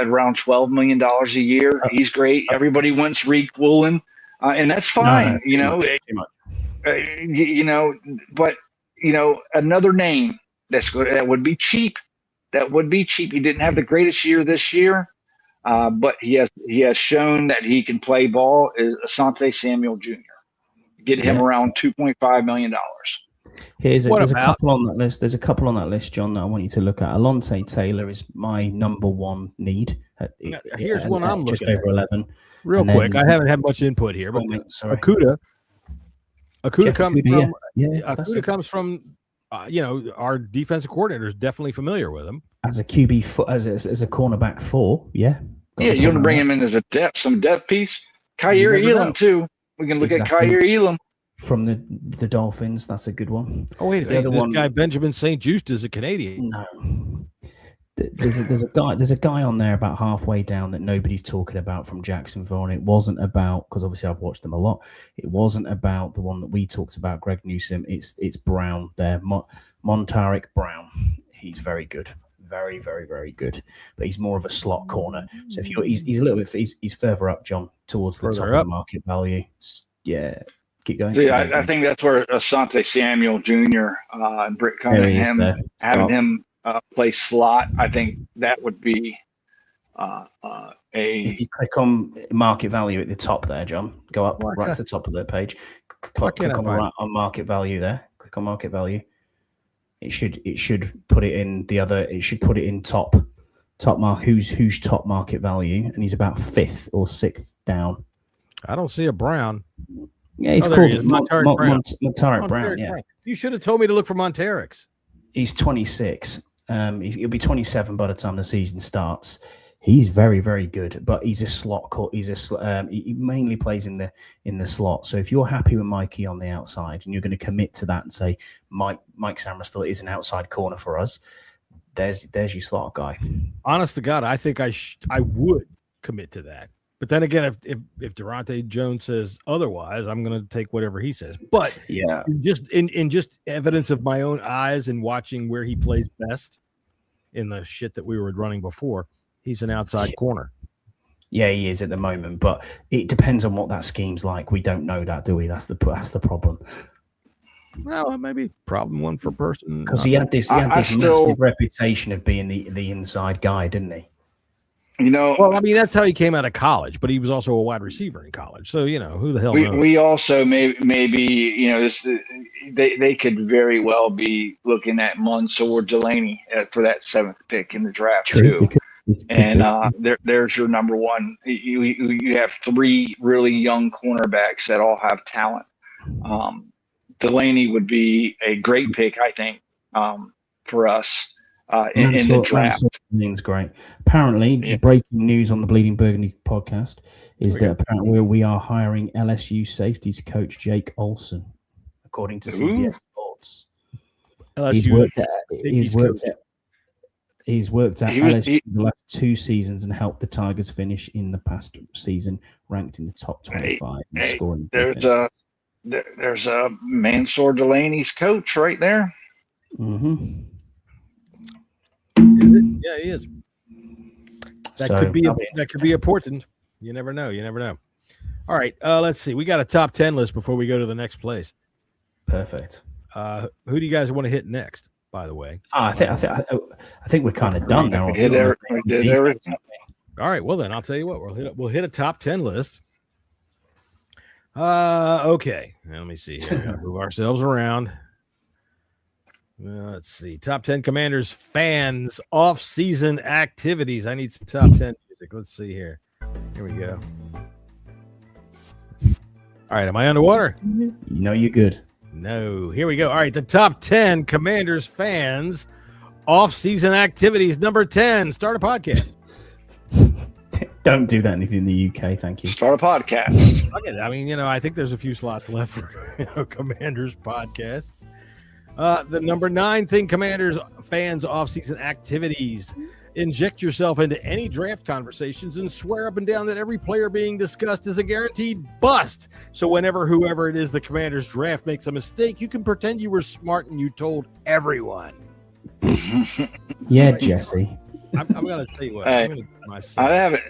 around $12 million a year. He's great. Everybody wants Reek Woolen, and that's fine, Too much. But, another name that would be cheap. That would be cheap. He didn't have the greatest year this year, but he has shown that he can play ball, is Asante Samuel Jr. Get him around $2.5 million. There's a couple on that list. There's a couple on that list, John, that I want you to look at. Alontae Taylor is my number one need. Here's one I'm just looking over 11. Real quick, I haven't had much input here, but Akuda comes from our defensive coordinator is definitely familiar with him as a QB, as a cornerback 4. Yeah, you want to bring him in as some depth piece. Kyer Elam too. We can look at Kyer Elam from the Dolphins. That's a good one. Oh wait, this guy Benjamin St. Just is a Canadian. No, there's a guy on there about halfway down that nobody's talking about from Jacksonville, and it wasn't about, because obviously I've watched them a lot. It wasn't about the one that we talked about, Greg Newsome. It's Brown there, Montaric Brown. He's very good. Very, very, very good, but he's more of a slot corner. So if he's a little bit, he's further up, John, towards the top of the market value. Yeah, keep going. See, I think that's where Asante Samuel Jr. And Britt Cunningham having him play slot. I think that would be If you click on market value at the top there, John, go up right to the top of the page. Click on market value there. Click on market value. It should put it in the other. It should put it in top mark. Who's top market value? And he's about 5th or 6th down. I don't see a Brown. Yeah, he's called Montaric Brown. Yeah, you should have told me to look for Montarix. He's 26. He'll be 27 by the time the season starts. He's very, very good, but he's a slot. He mainly plays in the slot. So if you're happy with Mikey on the outside and you're going to commit to that and say Mike Sammerstall is an outside corner for us, there's your slot guy. Honest to God, I think I would commit to that. But then again, if Durante Jones says otherwise, I'm going to take whatever he says. But yeah, just in just evidence of my own eyes and watching where he plays best in the shit that we were running before. He's an outside corner. Yeah, he is at the moment, but it depends on what that scheme's like. We don't know that, do we? That's the problem. Well, maybe problem one for person. Because he had this massive reputation of being the inside guy, didn't he? Well, I mean, that's how he came out of college, but he was also a wide receiver in college. So, who the hell knows? We also maybe they could very well be looking at Mansour Delaney for that 7th pick in the draft too. And there's your number one. You have 3 really young cornerbacks that all have talent. Delaney would be a great pick, I think, for us in the draft. Delaney's great. Apparently, breaking news on the Bleeding Burgundy podcast is that apparently we are hiring LSU safeties coach Jake Olson, according to CBS Sports. He's worked at LSU the last 2 seasons and helped the Tigers finish in the past season, ranked in the top 25 in scoring. There's a Mansour Delaney's coach right there. Mm-hmm. Yeah, he is. That could be important. You never know. All right, let's see. We got a top 10 list before we go to the next place. Perfect. Who do you guys want to hit next? By the way, I think we're kind of done now. We did everything. All right, well then I'll tell you what, we'll hit a top 10 list. Okay, now, let me see here. Move ourselves around. Let's see. Top 10 Commanders fans off-season activities. I need some top 10 music. Let's see here. Here we go. All right, am I underwater? You're good. No, here we go. All right, the top 10 Commanders fans off-season activities. Number 10, start a podcast. Don't do that in the UK, thank you. Start a podcast. I mean, I think there's a few slots left for Commanders podcasts. The number 9 thing Commanders fans off-season activities. Inject yourself into any draft conversations and swear up and down that every player being discussed is a guaranteed bust. So whenever whoever it is the Commanders draft makes a mistake, you can pretend you were smart and you told everyone. Yeah, Jesse. I'm going to tell you what. Hey, I'm going to give myself. I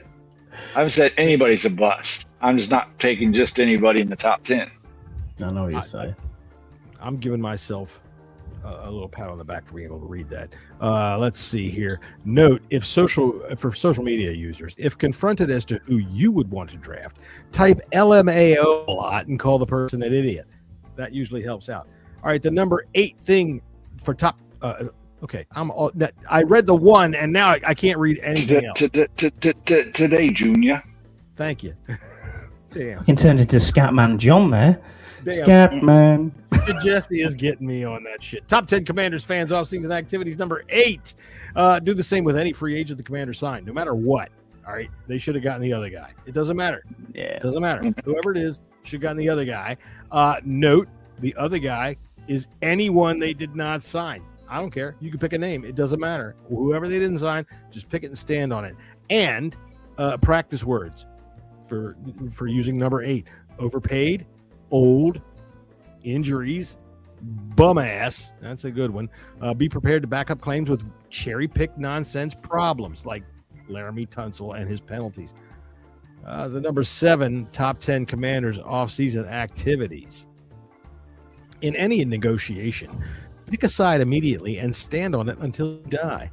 haven't said anybody's a bust. I'm just not taking just anybody in the top 10. I know what you're saying. I'm giving myself a little pat on the back for being able to read that. Let's see here. Note, for social media users, if confronted as to who you would want to draft, type LMAO a lot and call the person an idiot. That usually helps out. All right, the number 8 thing for top. Okay, I read the 1 and now I can't read anything else. Today, Junior. Thank you. Damn. I can turn into Scatman John there. Damn. Scatman. Jesse is getting me on that shit. Top 10 Commanders fans off-season activities. Number 8. Do the same with any free agent the Commanders sign, no matter what. All right, they should have gotten the other guy. It doesn't matter. Yeah, it doesn't matter. Whoever it is should have gotten the other guy. Note, the other guy is anyone they did not sign. I don't care. You can pick a name. It doesn't matter. Whoever they didn't sign, just pick it and stand on it. And practice words for using number 8. Overpaid, old, injuries, bum ass. That's a good one. Be prepared to back up claims with cherry-picked nonsense problems like Laramie Tunsil and his penalties. The number 7 top 10 Commanders off-season activities. In any negotiation, pick a side immediately and stand on it until you die.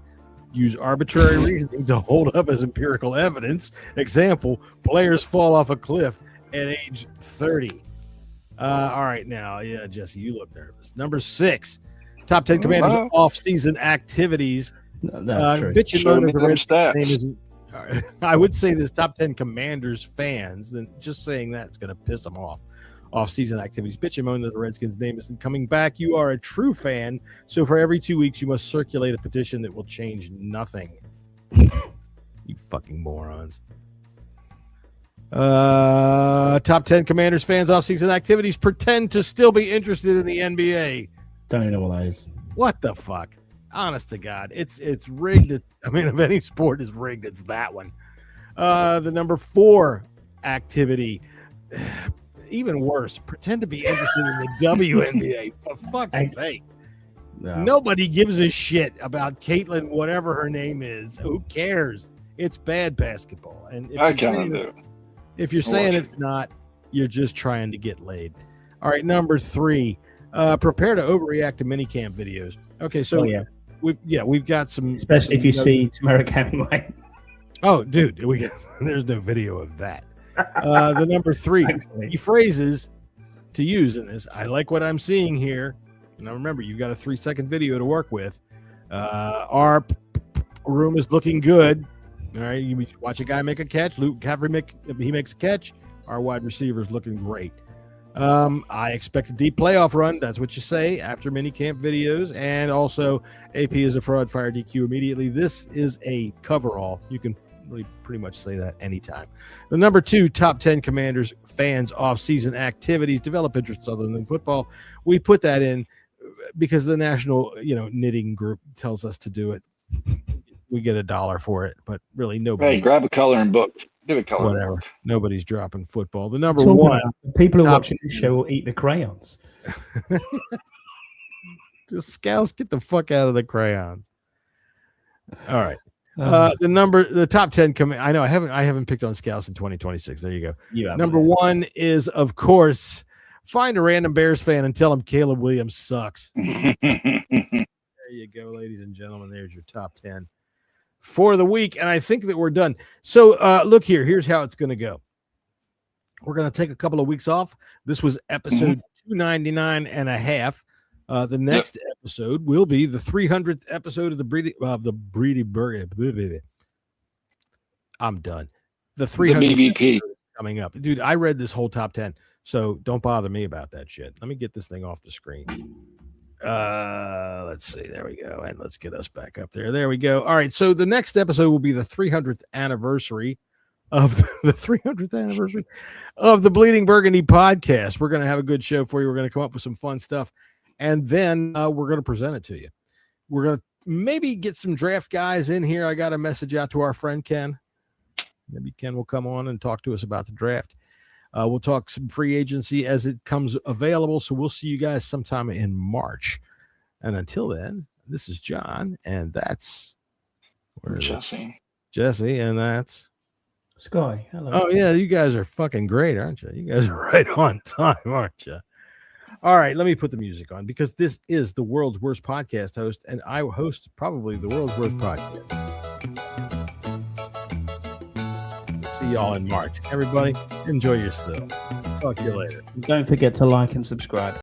Use arbitrary reasoning to hold up as empirical evidence. Example, players fall off a cliff at age 30. All right, now, yeah, Jesse, you look nervous. Number 6, top 10 Commanders off-season activities. That's true. Show me them stats. I would say this top 10 Commanders fans, then just saying that's going to piss them off. Off-season activities. Bitch and moan that the Redskins' name isn't coming back. You are a true fan, so for every 2 weeks, you must circulate a petition that will change nothing. You fucking morons. Top 10 Commanders fans off-season activities. Pretend to still be interested in the NBA. Don't even know what that is. What the fuck? Honest to God, it's rigged. I mean, if any sport is rigged, it's that one. The number 4 activity. Even worse, pretend to be interested in the WNBA. For fuck's sake. No. Nobody gives a shit about Caitlin, whatever her name is. Who cares? It's bad basketball. And if you're saying it's not, you're just trying to get laid. All right, number 3. Prepare to overreact to minicamp videos. Okay, so we've got some, especially if you see Tamara County. Oh, dude, there's no video of that. The number 3 key phrases to use in this. I like what I'm seeing here. Now remember, you've got a 3-second video to work with. Our room is looking good. All right, you watch a guy make a catch. Luke Caffrey he makes a catch. Our wide receiver is looking great. I expect a deep playoff run. That's what you say after minicamp videos. And also, AP is a fraud. Fire DQ immediately. This is a coverall. You can really pretty much say that anytime. The number 2 top 10 Commanders fans off-season activities. Develop interests other than football. We put that in because the national knitting group tells us to do it. We get $1 for it, but really nobody. Hey, grab a coloring book. Do a coloring whatever. book. Nobody's dropping football. The number 1. People who are watching this show will eat the crayons. Just Scouts, get the fuck out of the crayons. All right. The top 10 I know I haven't picked on Scouts in 2026. There you go. Number 1 is, of course, find a random Bears fan and tell him Caleb Williams sucks. There you go, ladies and gentlemen. There's your top 10 for the week. And I think that we're done. So look here. Here's how it's going to go. We're going to take a couple of weeks off. This was episode 299 and a half. The next episode will be the 300th episode of the Breedy Burger. I'm done. The 300th BBP coming up. Dude, I read this whole top 10, so don't bother me about that shit. Let me get this thing off the screen. Let's see. There we go. And let's get us back up there. There we go. All right. So the next episode will be the 300th anniversary of the 300th anniversary of the Bleeding Burgundy podcast. We're going to have a good show for you. We're going to come up with some fun stuff. And then we're going to present it to you. We're going to maybe get some draft guys in here. I got a message out to our friend Ken. Maybe Ken will come on and talk to us about the draft. We'll talk some free agency as it comes available. So we'll see you guys sometime in March. And until then, this is John, and that's Jesse, and that's Sky. Hello. Oh, yeah, you guys are fucking great, aren't you? You guys are right on time, aren't you? All right, let me put the music on because this is the world's worst podcast host, and I host probably the world's worst podcast. See y'all in March. Everybody, enjoy your stuff. Talk to you later. Don't forget to like and subscribe.